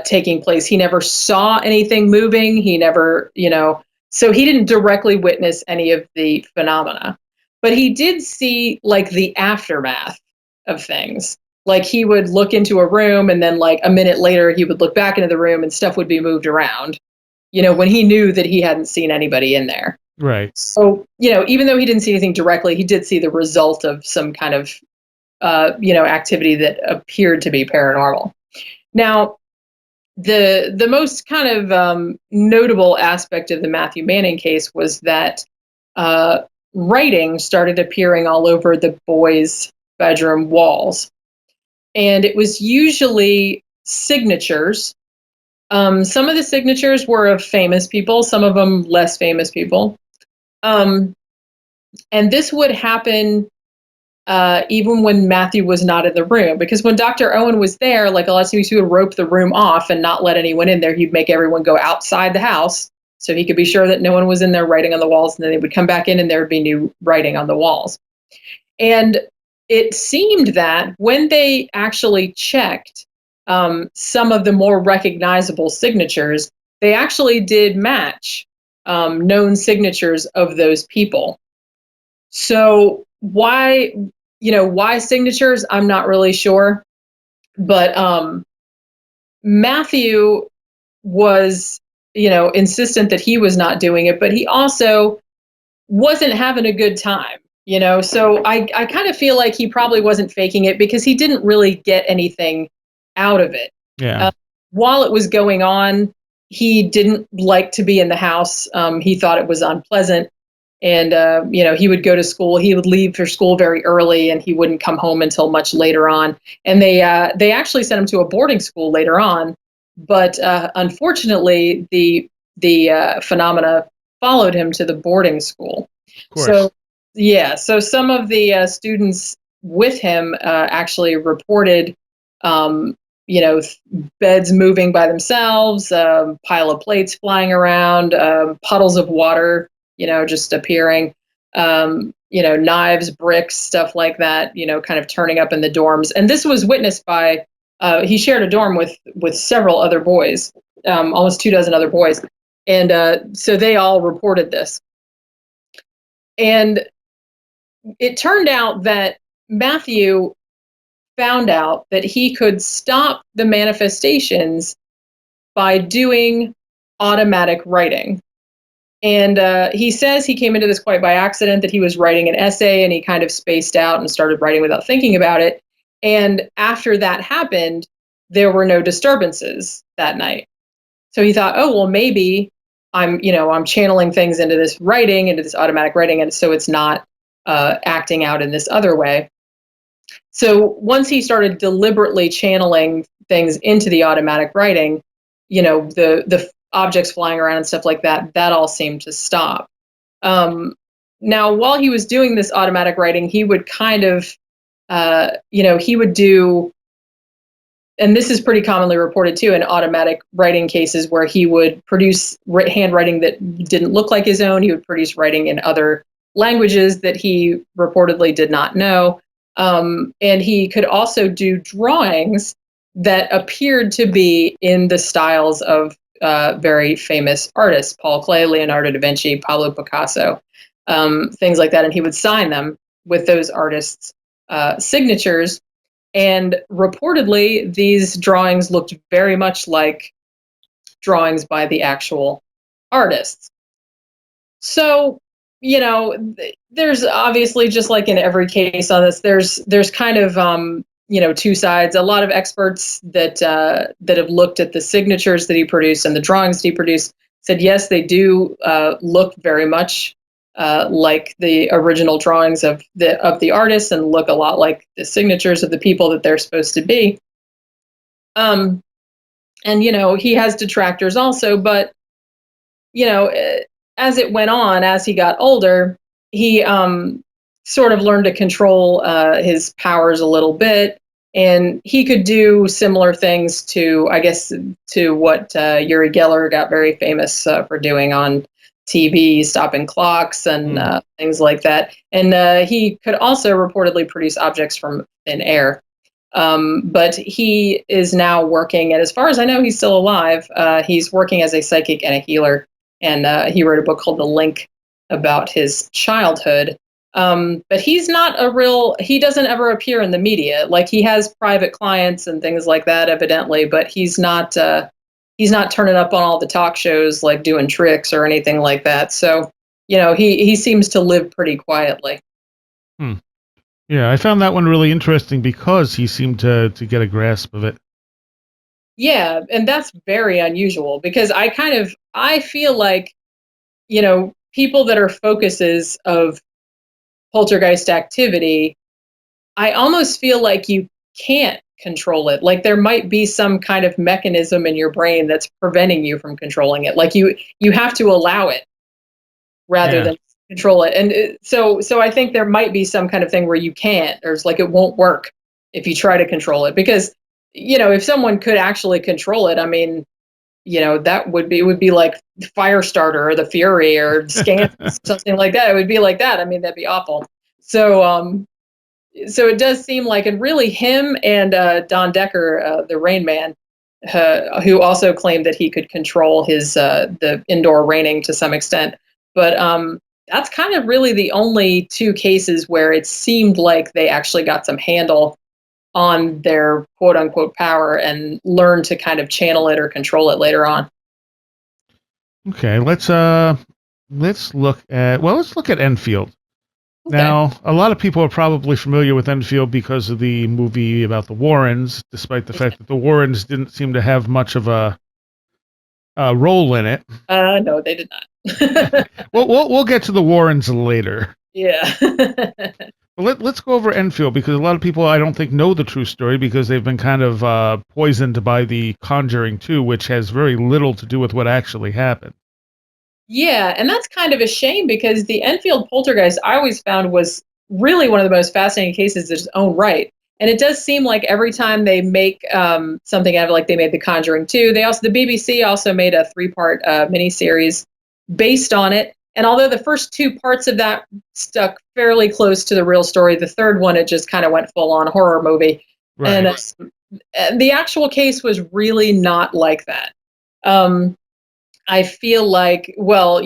taking place. He never saw anything moving. He never, so he didn't directly witness any of the phenomena, but he did see like the aftermath of things. Like he would look into a room and then like a minute later, he would look back into the room and stuff would be moved around, when he knew that he hadn't seen anybody in there. Right. So, even though he didn't see anything directly, he did see the result of some kind of, activity that appeared to be paranormal. Now, the most kind of notable aspect of the Matthew Manning case was that writing started appearing all over the boys' bedroom walls. And it was usually signatures. Some of the signatures were of famous people, some of them less famous people. And this would happen even when Matthew was not in the room, because when Dr. Owen was there, like a lot of times he would rope the room off and not let anyone in there. He'd make everyone go outside the house so he could be sure that no one was in there writing on the walls, and then they would come back in and there would be new writing on the walls. And it seemed that when they actually checked some of the more recognizable signatures, they actually did match known signatures of those people. So why signatures? I'm not really sure. But Matthew was, insistent that he was not doing it, but he also wasn't having a good time, So I kind of feel like he probably wasn't faking it because he didn't really get anything out of it. Yeah. While it was going on, he didn't like to be in the house. He thought it was unpleasant. And, he would go to school. He would leave for school very early and he wouldn't come home until much later on. And they actually sent him to a boarding school later on. But unfortunately, the phenomena followed him to the boarding school. Of course. So, yeah. So some of the students with him actually reported, beds moving by themselves, pile of plates flying around, puddles of water, just appearing, knives, bricks, stuff like that, kind of turning up in the dorms. And this was witnessed by, he shared a dorm with several other boys, almost 24 other boys. And so they all reported this. And it turned out that Matthew found out that he could stop the manifestations by doing automatic writing. And he says he came into this quite by accident, that he was writing an essay and he kind of spaced out and started writing without thinking about it. And after that happened, there were no disturbances that night. So he thought, oh, well, maybe I'm channeling things into this writing, into this automatic writing, and so it's not acting out in this other way. So once he started deliberately channeling things into the automatic writing, the objects flying around and stuff like that, that all seemed to stop. Now, while he was doing this automatic writing, he would kind of, he would do, and this is pretty commonly reported too in automatic writing cases, where he would produce handwriting that didn't look like his own. He would produce writing in other languages that he reportedly did not know. And he could also do drawings that appeared to be in the styles of very famous artists, Paul Klee, Leonardo da Vinci, Pablo Picasso, things like that. And he would sign them with those artists' signatures. And reportedly, these drawings looked very much like drawings by the actual artists. So, there's obviously, just like in every case on this, there's kind of two sides. A lot of experts that have looked at the signatures that he produced and the drawings that he produced said yes, they do look very much like the original drawings of the artists, and look a lot like the signatures of the people that they're supposed to be. And he has detractors also, but as it went on, as he got older, he sort of learned to control his powers a little bit, and he could do similar things to, I guess, to what Uri Geller got very famous for doing on TV, stopping clocks and things like that. And he could also reportedly produce objects from thin air. But he is now working, and as far as I know, he's still alive. He's working as a psychic and a healer, and he wrote a book called The Link about his childhood. But he's not he doesn't ever appear in the media. Like, he has private clients and things like that, evidently, but he's not turning up on all the talk shows, like doing tricks or anything like that. So, he seems to live pretty quietly. Yeah, I found that one really interesting because he seemed to get a grasp of it. Yeah, and that's very unusual, because I feel like, people that are focuses of poltergeist activity, I almost feel like you can't control it. Like, there might be some kind of mechanism in your brain that's preventing you from controlling it. Like, you have to allow it rather than control it. And so I think there might be some kind of thing where you can't, or it's like it won't work if you try to control it. Because, if someone could actually control it, I mean, that would be like Firestarter or the Fury or Scan, something like that. It would be like that. I mean, that'd be awful. So so it does seem like, and really him and Don Decker, the Rain Man, who also claimed that he could control his the indoor raining to some extent. But that's kind of really the only two cases where it seemed like they actually got some handle on their quote unquote power and learned to kind of channel it or control it later on. Okay, let's look at Enfield. Okay. Now, a lot of people are probably familiar with Enfield because of the movie about the Warrens, despite the fact that the Warrens didn't seem to have much of a role in it. No, they did not. We'll get to the Warrens later. Yeah. Let's go over Enfield, because a lot of people, I don't think, know the true story because they've been kind of poisoned by The Conjuring 2, which has very little to do with what actually happened. Yeah, and that's kind of a shame, because the Enfield poltergeist, I always found, was really one of the most fascinating cases in its own right. And it does seem like every time they make something out of it, like they made The Conjuring 2, the BBC also made a 3-part miniseries based on it. And although the first 2 parts of that stuck fairly close to the real story, the third one, it just kind of went full on horror movie. Right. And the actual case was really not like that. I feel like, well,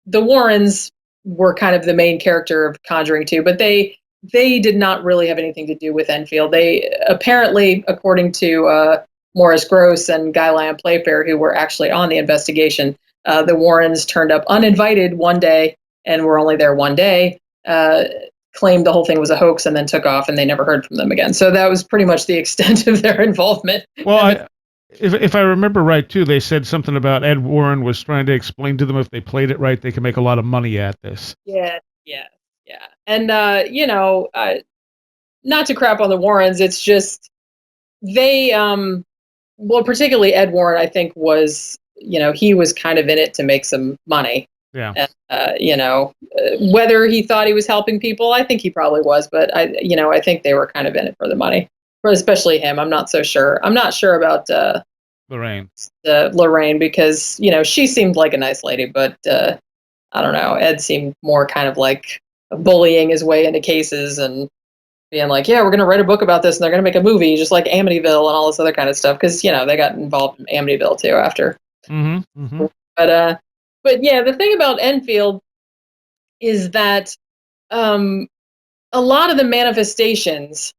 the Warrens were kind of the main character of Conjuring 2, but they did not really have anything to do with Enfield. They apparently, according to Morris Gross and Guy Lyon Playfair, who were actually on the investigation, the Warrens turned up uninvited one day and were only there one day, claimed the whole thing was a hoax, and then took off, and they never heard from them again. So that was pretty much the extent of their involvement. Well, if I remember right, too, they said something about Ed Warren was trying to explain to them if they played it right, they could make a lot of money at this. Yeah. And, not to crap on the Warrens, it's just they, well, particularly Ed Warren, I think was, he was kind of in it to make some money. Yeah. And, whether he thought he was helping people, I think he probably was, but I think they were kind of in it for the money, especially him. I'm not so sure. I'm not sure about Lorraine, because, she seemed like a nice lady, but I don't know. Ed seemed more kind of like bullying his way into cases and being like, yeah, we're going to write a book about this and they're going to make a movie, just like Amityville and all this other kind of stuff. Because, they got involved in Amityville too after. Mm-hmm. Mm-hmm. But yeah, the thing about Enfield is that a lot of the manifestations,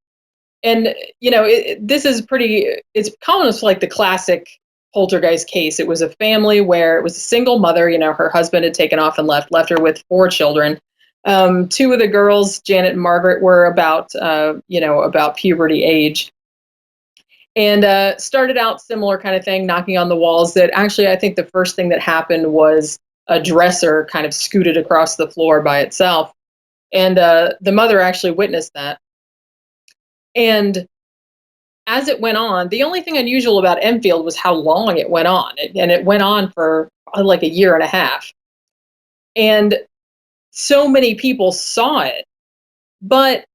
and this is it's almost like the classic poltergeist case. It was a family where it was a single mother. Her husband had taken off and left her with 4 children. Two of the girls, Janet and Margaret, were about puberty age, and started out similar kind of thing, knocking on the walls. That actually, I think the first thing that happened was a dresser kind of scooted across the floor by itself, and the mother actually witnessed that. And as it went on, the only thing unusual about Enfield was how long it went on, and it went on for like a year and a half, and so many people saw it. But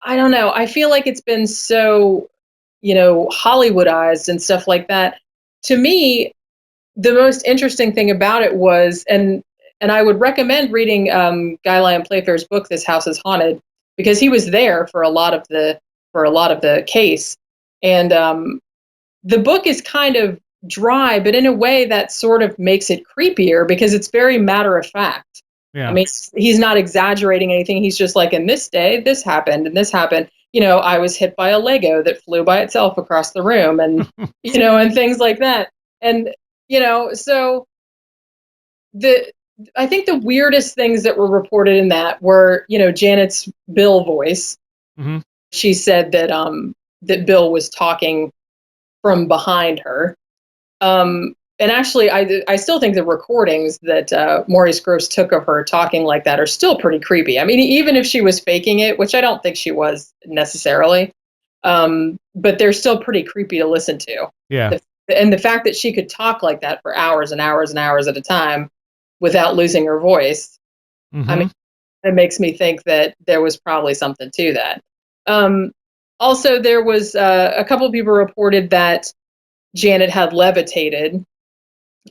I don't know. I feel like it's been so, Hollywoodized and stuff like that. To me, the most interesting thing about it was, and I would recommend reading Guy Lyon Playfair's book, This House is Haunted, because he was there for a lot of the case. And the book is kind of dry, but in a way that sort of makes it creepier because it's very matter of fact. Yeah. I mean, he's not exaggerating anything. He's just like, in this day, this happened, and this happened. I was hit by a Lego that flew by itself across the room, and and things like that. And so I think the weirdest things that were reported in that were, Janet's Bill voice. Mm-hmm. She said that Bill was talking from behind her. And actually, I still think the recordings that Maurice Grosse took of her talking like that are still pretty creepy. I mean, even if she was faking it, which I don't think she was necessarily, but they're still pretty creepy to listen to. Yeah. And the fact that she could talk like that for hours and hours and hours at a time without losing her voice, Mm-hmm. I mean, it makes me think that there was probably something to that. Also, there was a couple of people reported that Janet had levitated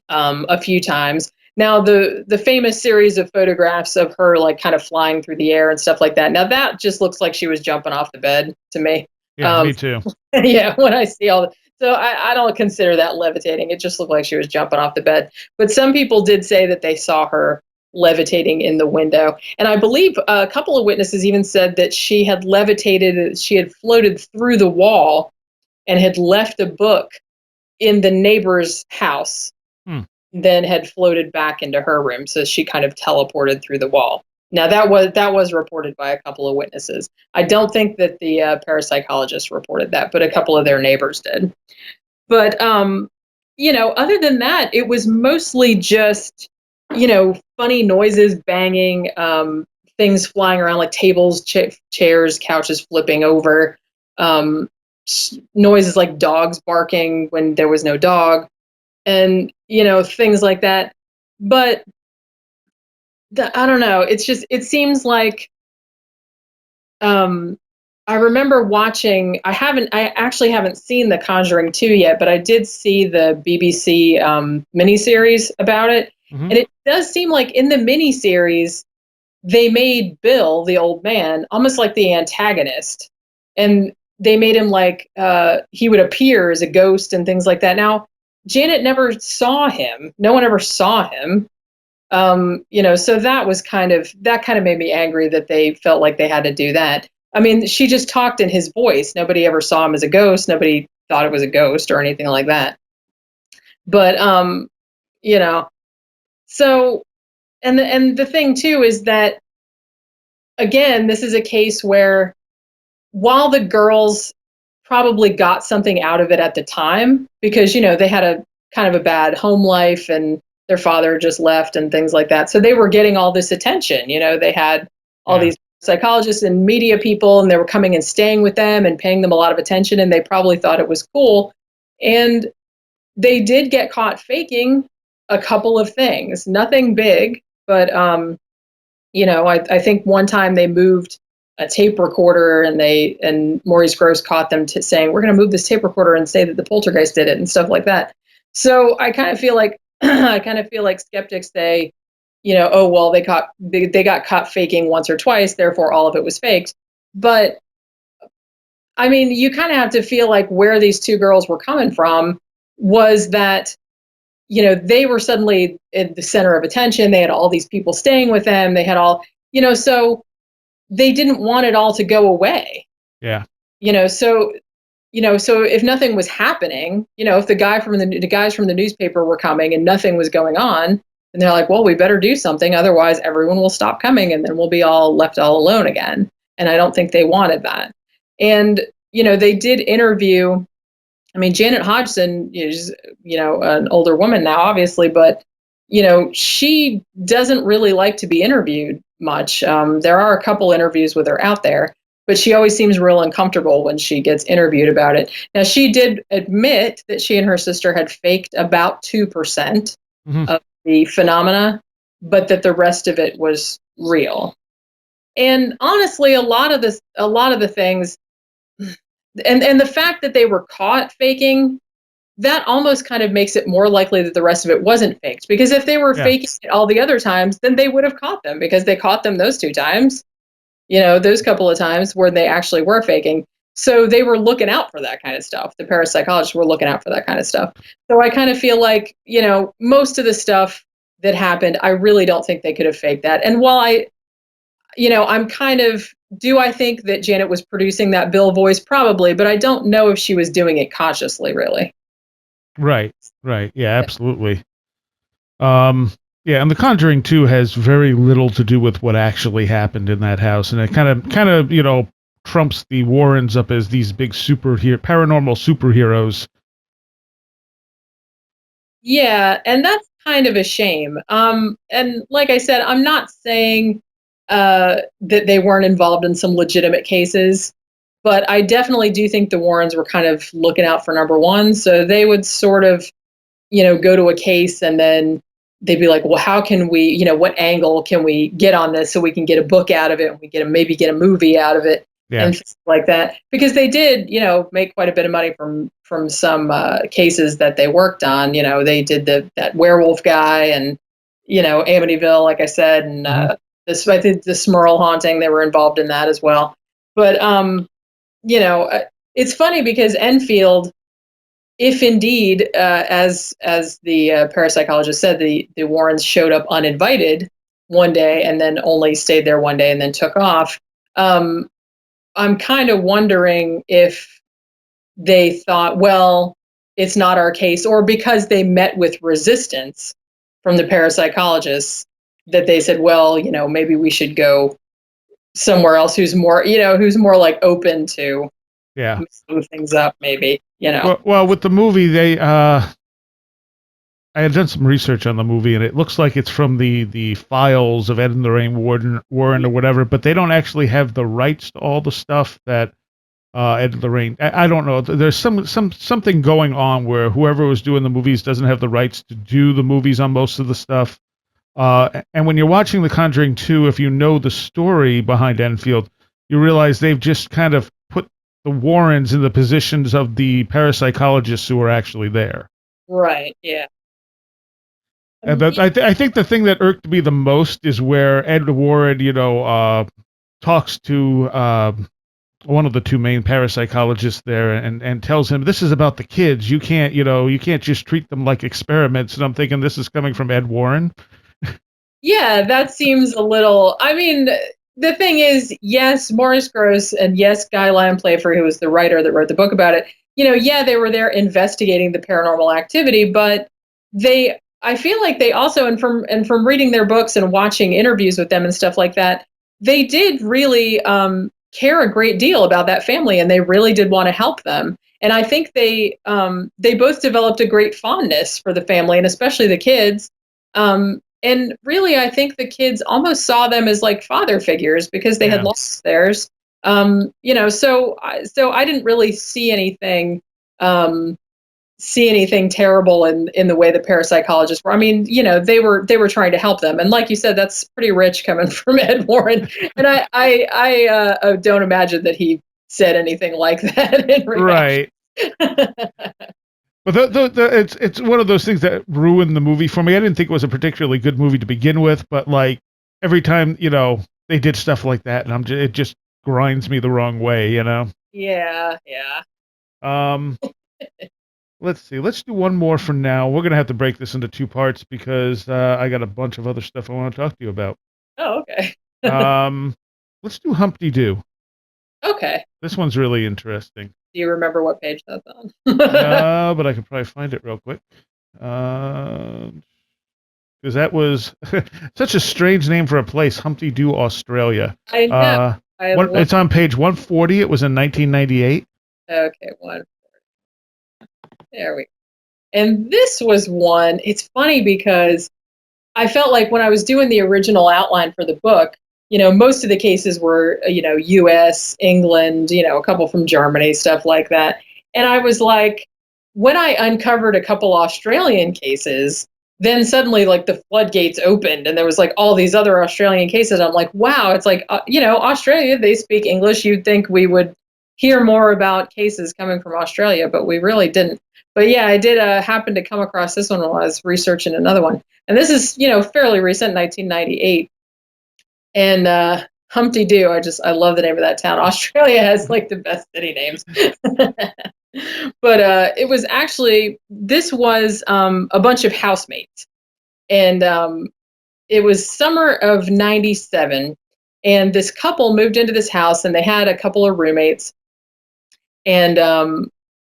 a few times. Now, the famous series of photographs of her like kind of flying through the air and stuff like that. Now, that just looks like she was jumping off the bed to me. Yeah, me too. Yeah, when I see all so I don't consider that levitating. It just looked like she was jumping off the bed. But some people did say that they saw her levitating in the window. And I believe a couple of witnesses even said that she had levitated, she had floated through the wall and had left a book in the neighbor's house, then had floated back into her room. So she kind of teleported through the wall. Now that was reported by a couple of witnesses. I don't think that the parapsychologist reported that, but a couple of their neighbors did. But other than that, it was mostly just funny noises, banging, things flying around like tables, chairs, couches flipping over, noises like dogs barking when there was no dog, and things like that. But I don't know. It seems like I remember watching. I actually haven't seen The Conjuring 2 yet, but I did see the BBC miniseries about it, and it does seem like in the miniseries they made Bill, the old man, almost like the antagonist, and they made him like he would appear as a ghost and things like that. Now, Janet never saw him. No one ever saw him. So that kind of made me angry that they felt like they had to do that. I mean, she just talked in his voice. Nobody ever saw him as a ghost. Nobody thought it was a ghost or anything like that. But so and the thing too is that, again, this is a case where while the girls probably got something out of it at the time, because they had a kind of a bad home life and their father just left and things like that. So they were getting all this attention. They had all these psychologists and media people, and they were coming and staying with them and paying them a lot of attention, and they probably thought it was cool. And they did get caught faking a couple of things. Nothing big, but I think one time they moved a tape recorder, and Maurice Grosse caught them saying, "We're going to move this tape recorder and say that the poltergeist did it," and stuff like that. So I kind of feel like skeptics say, oh well, they got caught faking once or twice, therefore all of it was faked. But I mean, you kind of have to feel like where these two girls were coming from was that they were suddenly at the center of attention. They had all these people staying with them. They had all so they didn't want it all to go away. Yeah. So so if nothing was happening, if the guys from the newspaper were coming and nothing was going on, then they're like, well, we better do something, otherwise everyone will stop coming and then we'll be all left all alone again. And I don't think they wanted that. And they did interview. I mean, Janet Hodgson is, an older woman now, obviously, but she doesn't really like to be interviewed much. There are a couple interviews with her out there, but she always seems real uncomfortable when she gets interviewed about it. Now, she did admit that she and her sister had faked about 2% of the phenomena, but that the rest of it was real. And honestly, a lot of the things, and the fact that they were caught faking, that almost kind of makes it more likely that the rest of it wasn't faked. Because if they were faking it all the other times, then they would have caught them, because they caught them those 2 times, those couple of times where they actually were faking. So they were looking out for that kind of stuff. The parapsychologists were looking out for that kind of stuff. So I kind of feel like, most of the stuff that happened, I really don't think they could have faked that. And while I'm kind of, do I think that Janet was producing that Bill voice? Probably, but I don't know if she was doing it consciously, really. Right. Yeah, absolutely. Yeah, and The Conjuring 2 has very little to do with what actually happened in that house, and it kind of, trumps the Warrens up as these big paranormal superheroes. Yeah, and that's kind of a shame. And like I said, I'm not saying that they weren't involved in some legitimate cases, but I definitely do think the Warrens were kind of looking out for number one. So they would sort of, go to a case and then they'd be like, well, how can we, what angle can we get on this so we can get a book out of it and we maybe get a movie out of it and things like that. Because they did, make quite a bit of money from some cases that they worked on. They did that werewolf guy and, Amityville, like I said, and I think the Smurl haunting, they were involved in that as well. But, it's funny because Enfield, if indeed, as the parapsychologist said, the Warrens showed up uninvited one day and then only stayed there one day and then took off, I'm kind of wondering if they thought, well, it's not our case, or because they met with resistance from the parapsychologists, that they said, well, maybe we should go somewhere else who's more like open to move things up, maybe. Well, with the movie, I had done some research on the movie, and it looks like it's from the files of Ed and Lorraine Warren or whatever, but they don't actually have the rights to all the stuff that Ed and Lorraine. I don't know. There's something going on where whoever was doing the movies doesn't have the rights to do the movies on most of the stuff. And when you're watching The Conjuring 2, if you know the story behind Enfield, you realize they've just kind of put the Warrens in the positions of the parapsychologists who are actually there. Right, yeah. And I think the thing that irked me the most is where Ed Warren, talks to one of the 2 main parapsychologists there and tells him, this is about the kids. You can't just treat them like experiments. And I'm thinking, this is coming from Ed Warren. Yeah, that seems a little, I mean, the thing is, yes, Maurice Grosse and yes, Guy Lyon Playfair, who was the writer that wrote the book about it, they were there investigating the paranormal activity, but I feel like they also, and from reading their books and watching interviews with them and stuff like that, they did really care a great deal about that family, and they really did want to help them. And I think they both developed a great fondness for the family, and especially the kids. And really, I think the kids almost saw them as like father figures because they had lost theirs. So I didn't really see anything terrible in the way the parapsychologists were. I mean, they were trying to help them, and like you said, that's pretty rich coming from Ed Warren. And I don't imagine that he said anything like that in reaction. Right. But it's one of those things that ruined the movie for me. I didn't think it was a particularly good movie to begin with, but like every time they did stuff like that, and it just grinds me the wrong way, Yeah. Let's see. Let's do one more for now. We're gonna have to break this into 2 parts because I got a bunch of other stuff I want to talk to you about. Oh, okay. Let's do Humpty Doo. Okay. This one's really interesting. Do you remember what page that's on? No, but I can probably find it real quick. Because that was such a strange name for a place, Humpty Doo, Australia. I know. It's on page 140. It was in 1998. Okay, one. There we go. And this was one, it's funny because I felt like when I was doing the original outline for the book, most of the cases were, US, England, a couple from Germany, stuff like that. And I was like, when I uncovered a couple Australian cases, then suddenly like the floodgates opened and there was like all these other Australian cases. I'm like, wow, it's like, Australia, they speak English. You'd think we would hear more about cases coming from Australia, but we really didn't. But yeah, I did happen to come across this one while I was researching another one. And this is, fairly recent, 1998. And Humpty Doo, I love the name of that town. Australia has like the best city names. But this was a bunch of housemates. And it was summer of 97. And this couple moved into this house and they had a couple of roommates. And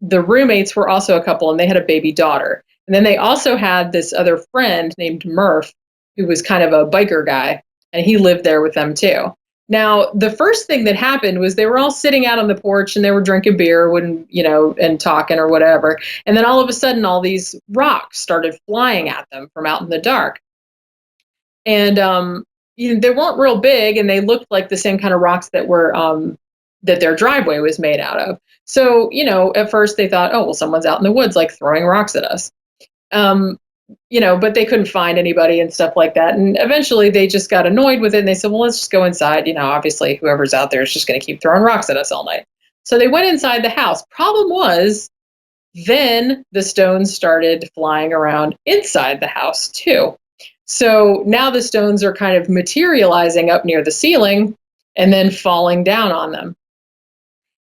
the roommates were also a couple and they had a baby daughter. And then they also had this other friend named Murph, who was kind of a biker guy, and he lived there with them too. Now, the first thing that happened was they were all sitting out on the porch and they were drinking beer and talking or whatever. And then all of a sudden, all these rocks started flying at them from out in the dark. And they weren't real big and they looked like the same kind of rocks that were that their driveway was made out of. So, at first they thought, oh, well, someone's out in the woods, like throwing rocks at us. But they couldn't find anybody and stuff like that. And eventually they just got annoyed with it and they said, well, let's just go inside. Obviously whoever's out there is just going to keep throwing rocks at us all night. So they went inside the house. Problem was, then the stones started flying around inside the house too. So now the stones are kind of materializing up near the ceiling and then falling down on them.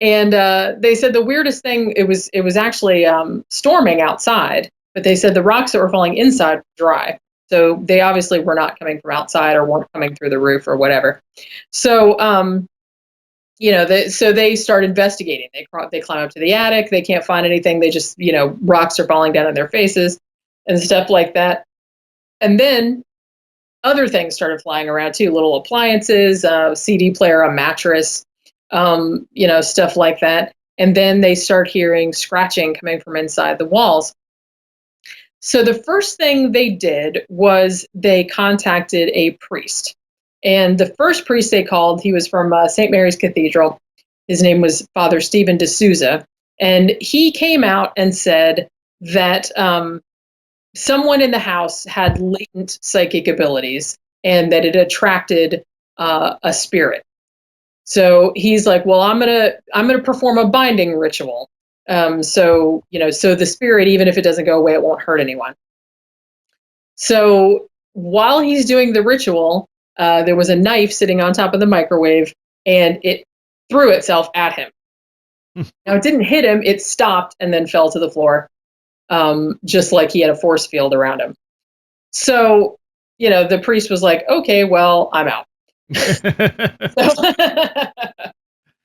And they said the weirdest thing, it was actually storming outside, but they said the rocks that were falling inside were dry. So they obviously were not coming from outside or weren't coming through the roof or whatever. So, so they start investigating. They climb up to the attic. They can't find anything. They just, rocks are falling down in their faces and stuff like that. And then other things started flying around too, little appliances, a CD player, a mattress, stuff like that. And then they start hearing scratching coming from inside the walls. So the first thing they did was they contacted a priest. And the first priest they called, he was from St. Mary's Cathedral. His name was Father Stephen D'Souza. And he came out and said that someone in the house had latent psychic abilities and that it attracted a spirit. So he's like, well, I'm gonna perform a binding ritual. So the spirit, even if it doesn't go away, it won't hurt anyone. So while he's doing the ritual, there was a knife sitting on top of the microwave and it threw itself at him. Now it didn't hit him, it stopped and then fell to the floor. Just like he had a force field around him. So, the priest was like, okay, well, I'm out.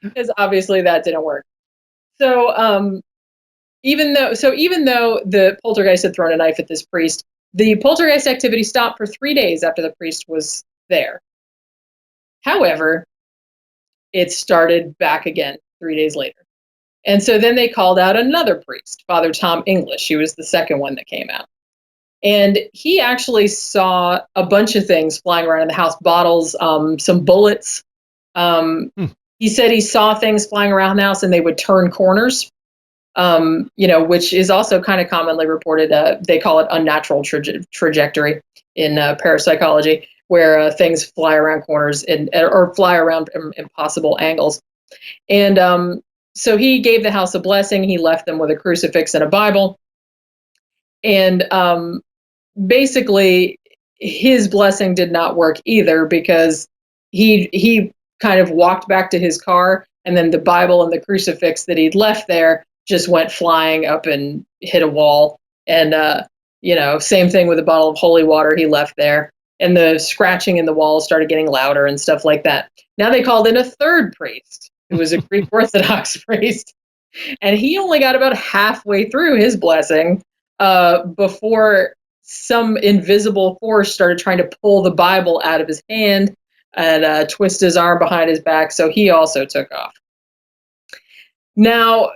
Because obviously that didn't work. So, even though the poltergeist had thrown a knife at this priest, the poltergeist activity stopped for 3 days after the priest was there. However, it started back again 3 days later. And so then they called out another priest, Father Tom English. He was the second one that came out. And he actually saw a bunch of things flying around in the house, bottles, some bullets. He said he saw things flying around the house and they would turn corners, which is also kind of commonly reported. They call it unnatural trajectory in parapsychology, where things fly around corners or fly around impossible angles. And so he gave the house a blessing. He left them with a crucifix and a Bible. And basically, his blessing did not work either because he kind of walked back to his car and then the Bible and the crucifix that he'd left there just went flying up and hit a wall. And, same thing with a bottle of holy water he left there. and the scratching in the walls started getting louder and stuff like that. Now they called in a third priest, who was a Greek Orthodox priest, and he only got about halfway through his blessing before some invisible force started trying to pull the Bible out of his hand and twist his arm behind his back, so he also took off. Now,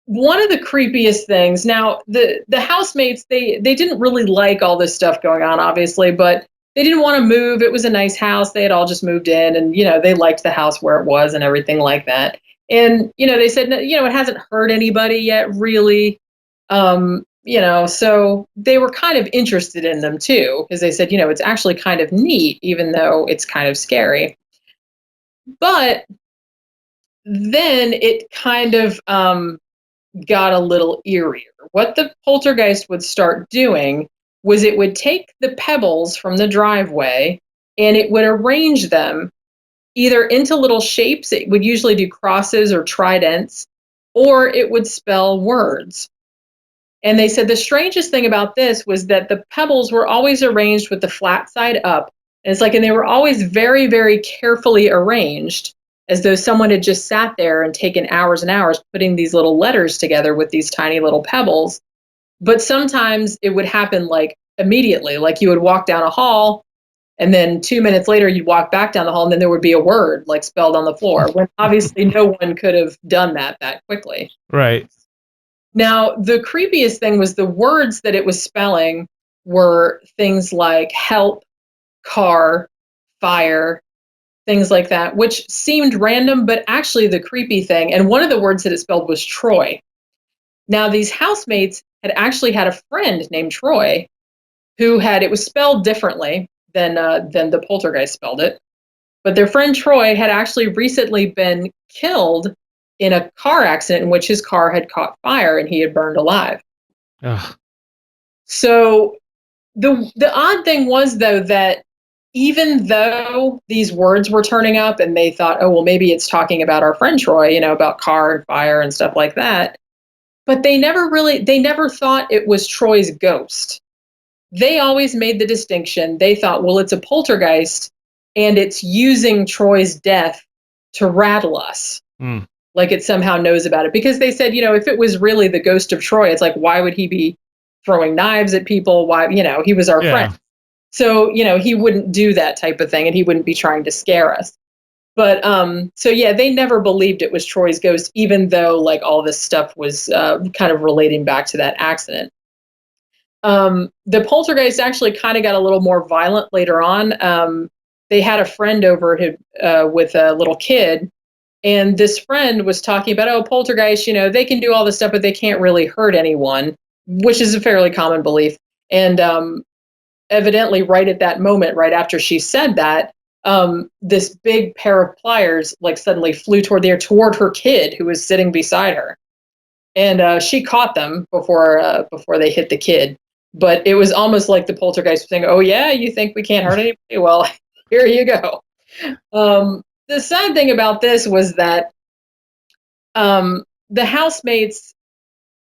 one of the creepiest things, now the housemates, they didn't really like all this stuff going on, obviously, but they didn't want to move. It was a nice house. They had all just moved in, and, they liked the house where it was and everything like that. And, they said, it hasn't hurt anybody yet, really. So they were kind of interested in them too, because they said, it's actually kind of neat, even though it's kind of scary. But then it kind of got a little eerier. What the poltergeist would start doing was it would take the pebbles from the driveway and it would arrange them either into little shapes. It would usually do crosses or tridents, or it would spell words. And they said the strangest thing about this was that the pebbles were always arranged with the flat side up. And and they were always very, very carefully arranged, as though someone had just sat there and taken hours and hours putting these little letters together with these tiny little pebbles. But sometimes it would happen like immediately, like you would walk down a hall and then 2 minutes later you'd walk back down the hall and then there would be a word like spelled on the floor, when obviously no one could have done that quickly. Right. Now, the creepiest thing was the words that it was spelling were things like help, car, fire, things like that, which seemed random, but actually the creepy thing, and one of the words that it spelled was Troy. Now, these housemates had actually had a friend named Troy it was spelled differently than the poltergeist spelled it, but their friend Troy had actually recently been killed in a car accident in which his car had caught fire and he had burned alive. Ugh. So the odd thing was, though, that even though these words were turning up and they thought, oh, well, maybe it's talking about our friend Troy, about car and fire and stuff like that, but they never thought it was Troy's ghost. They always made the distinction. They thought, well, it's a poltergeist and it's using Troy's death to rattle us. Mm. Like it somehow knows about it. Because they said, if it was really the ghost of Troy, it's like, why would he be throwing knives at people? Why, he was our friend. So, he wouldn't do that type of thing and he wouldn't be trying to scare us. But they never believed it was Troy's ghost, even though like all this stuff was kind of relating back to that accident. The poltergeist actually kind of got a little more violent later on. They had a friend over with a little kid, and this friend was talking about, oh, poltergeist, they can do all this stuff, but they can't really hurt anyone, which is a fairly common belief. And evidently right at that moment, right after she said that, this big pair of pliers like suddenly flew toward the air toward her kid who was sitting beside her. And she caught them before they hit the kid. But it was almost like the poltergeist was saying, oh, yeah, you think we can't hurt anybody? Well, here you go. The sad thing about this was that the housemates,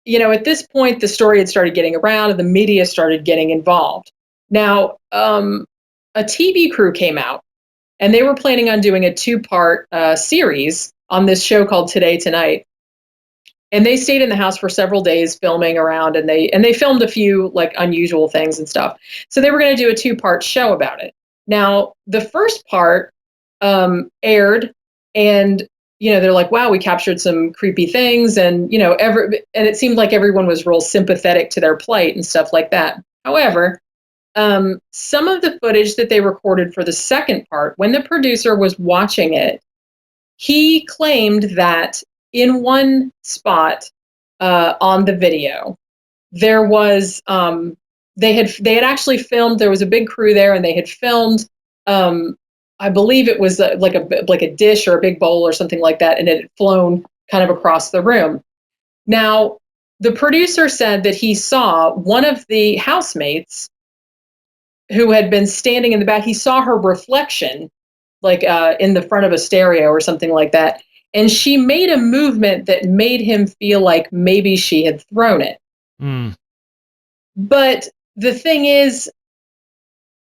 at this point, the story had started getting around and the media started getting involved. Now, a TV crew came out and they were planning on doing a 2-part series on this show called Today Tonight. And they stayed in the house for several days filming around, and they filmed a few like unusual things and stuff. So they were going to do a 2-part show about it. Now, the first part aired, and they're like, wow, we captured some creepy things, and and it seemed like everyone was real sympathetic to their plight and stuff like that. However, some of the footage that they recorded for the second part, when the producer was watching it, he claimed that in one spot on the video, there was they had actually filmed. There was a big crew there, and they had filmed. I believe it was like a dish or a big bowl or something like that, and it had flown kind of across the room. Now, the producer said that he saw one of the housemates who had been standing in the back. He saw her reflection, like in the front of a stereo or something like that. And she made a movement that made him feel like maybe she had thrown it. Mm. But the thing is,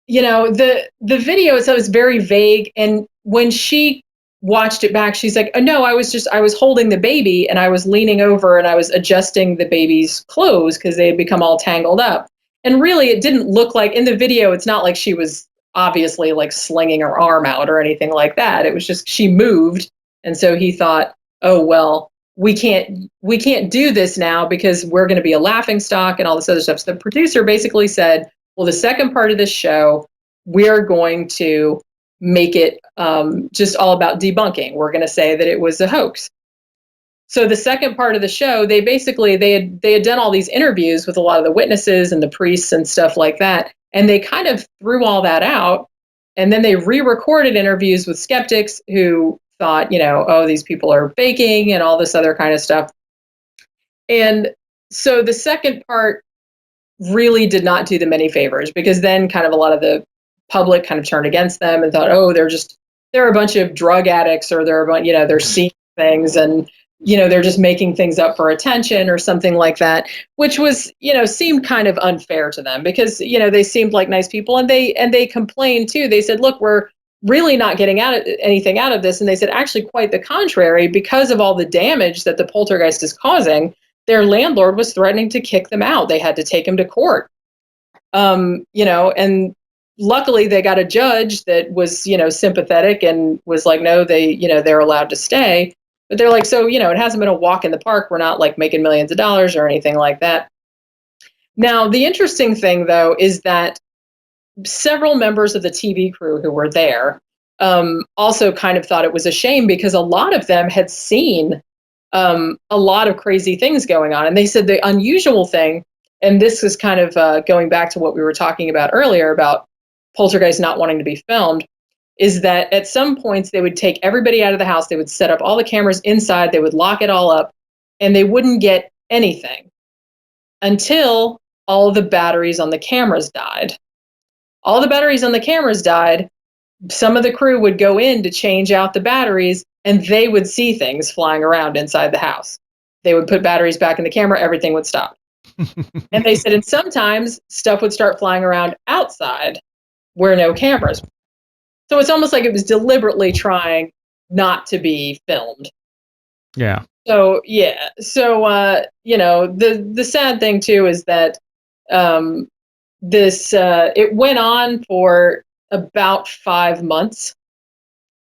the video itself is very vague, and when she watched it back, she's like, oh, no, I was holding the baby and I was leaning over and I was adjusting the baby's clothes because they had become all tangled up. And really, it didn't look like in the video, it's not like she was obviously like slinging her arm out or anything like that. It was just she moved. And so he thought, oh, well, we can't do this now because we're going to be a laughing stock and all this other stuff. So the producer basically said, well, the second part of this show, we're going to make it just all about debunking. We're going to say that it was a hoax. So the second part of the show, they had done all these interviews with a lot of the witnesses and the priests and stuff like that, and they kind of threw all that out, and then they re-recorded interviews with skeptics who thought, oh, these people are faking and all this other kind of stuff. And so the second part really did not do them any favors, because then kind of a lot of the public kind of turned against them and thought, oh, they're a bunch of drug addicts, or they're seeing things, and they're just making things up for attention or something like that, which was, seemed kind of unfair to them, because they seemed like nice people, and they complained too. They said, look, we're really not getting anything out of this, and they said actually quite the contrary, because of all the damage that the poltergeist is causing. Their landlord was threatening to kick them out. They had to take him to court. And luckily they got a judge that was, sympathetic and was like, no, they're allowed to stay. But they're like, so, it hasn't been a walk in the park. We're not like making millions of dollars or anything like that. Now, the interesting thing, though, is that several members of the TV crew who were there also kind of thought it was a shame, because a lot of them had seen a lot of crazy things going on. And they said the unusual thing, and this is kind of going back to what we were talking about earlier about Poltergeist not wanting to be filmed, is that at some points they would take everybody out of the house, they would set up all the cameras inside, they would lock it all up, and they wouldn't get anything until all the batteries on the cameras died. All the batteries on the cameras died. Some of the crew would go in to change out the batteries, and they would see things flying around inside the house. They would put batteries back in the camera, everything would stop. And they said, and sometimes stuff would start flying around outside where no cameras. So it's almost like it was deliberately trying not to be filmed. Yeah. So, yeah. So, the sad thing too is that it went on for about 5 months.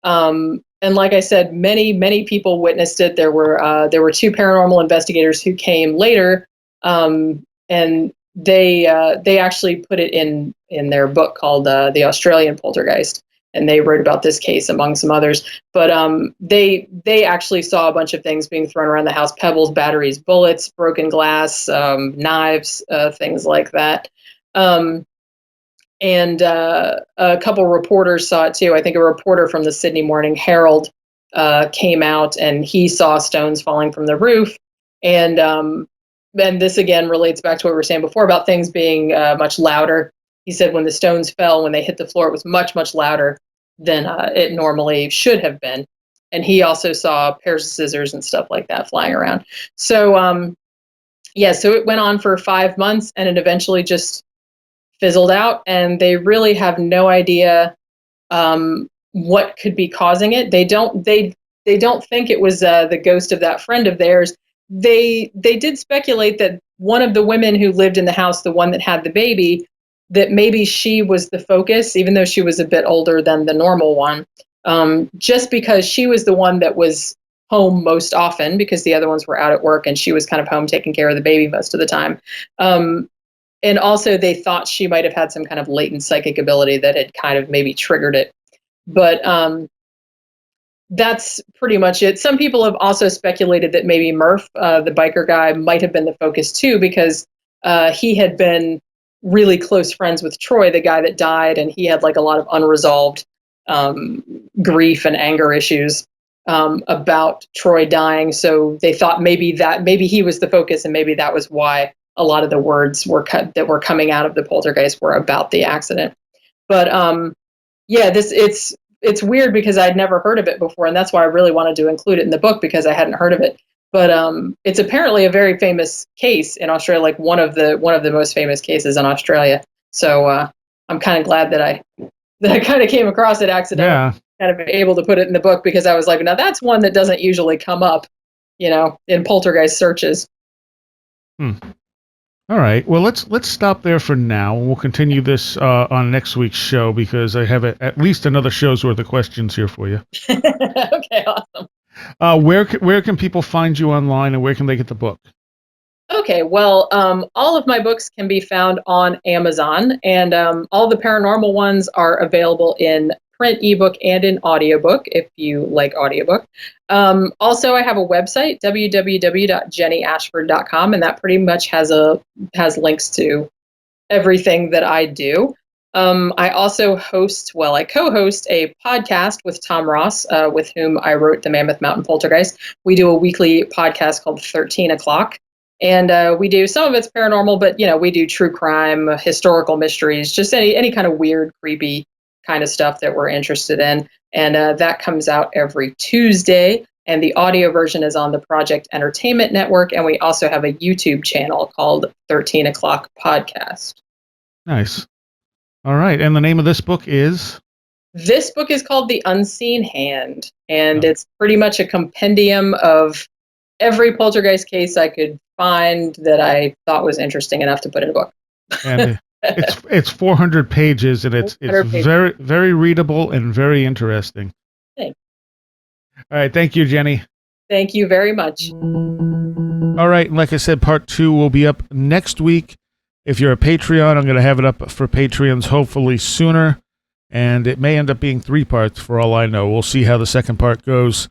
And like I said, many people witnessed it. There were two paranormal investigators who came later, and they actually put it in their book called The Australian Poltergeist, and they wrote about this case among some others. But they actually saw a bunch of things being thrown around the house: pebbles, batteries, bullets, broken glass, knives, things like that. And a couple reporters saw it too. I think a reporter from the Sydney Morning Herald came out, and he saw stones falling from the roof. And this again relates back to what we were saying before about things being much louder. He said when the stones fell, when they hit the floor, it was much, much louder than it normally should have been. And he also saw pairs of scissors and stuff like that flying around. So, so it went on for 5 months, and it eventually just fizzled out, and they really have no idea what could be causing it. They don't think it was the ghost of that friend of theirs. They did speculate that one of the women who lived in the house, the one that had the baby, that maybe she was the focus, even though she was a bit older than the normal one, just because she was the one that was home most often, because the other ones were out at work, and she was kind of home taking care of the baby most of the time. And also they thought she might have had some kind of latent psychic ability that had kind of maybe triggered it. But that's pretty much it. Some people have also speculated that maybe Murph, the biker guy, might have been the focus too, because he had been really close friends with Troy, the guy that died, and he had like a lot of unresolved grief and anger issues about Troy dying. So they thought maybe he was the focus, and maybe that was why a lot of the words that were coming out of the poltergeist were about the accident. But it's weird because I'd never heard of it before, and that's why I really wanted to include it in the book, because I hadn't heard of it. But it's apparently a very famous case in Australia, like one of the most famous cases in Australia. So I'm kind of glad that I kind of came across it accidentally. Yeah. Kind of able to put it in the book because I was like, now that's one that doesn't usually come up, in poltergeist searches. All right. Well, let's stop there for now, and we'll continue this on next week's show because I have at least another show's worth of questions here for you. Okay, awesome. Where can people find you online, and where can they get the book? Okay, well, all of my books can be found on Amazon, and all the paranormal ones are available in print, ebook, and in audiobook if you like audiobook. Also, I have a website, www.jennyashford.com, and that pretty much has links to everything that I do. I also I co-host a podcast with Tom Ross, with whom I wrote the Mammoth Mountain Poltergeist. We do a weekly podcast called 13 o'clock. And we do, some of it's paranormal, but, we do true crime, historical mysteries, just any kind of weird, creepy kind of stuff that we're interested in. And that comes out every Tuesday. And the audio version is on the Project Entertainment Network. And we also have a YouTube channel called 13 O'Clock Podcast. Nice. All right. And the name of this book is? This book is called The Unseen Hand. And It's pretty much a compendium of every poltergeist case I could find that I thought was interesting enough to put in a book. And it's 400 pages, and it's very, very readable and very interesting. Thanks. All right. Thank you, Jenny. Thank you very much. All right. And like I said, part 2 will be up next week. If you're a Patreon, I'm going to have it up for Patreons hopefully sooner. And it may end up being 3 parts for all I know. We'll see how the second part goes.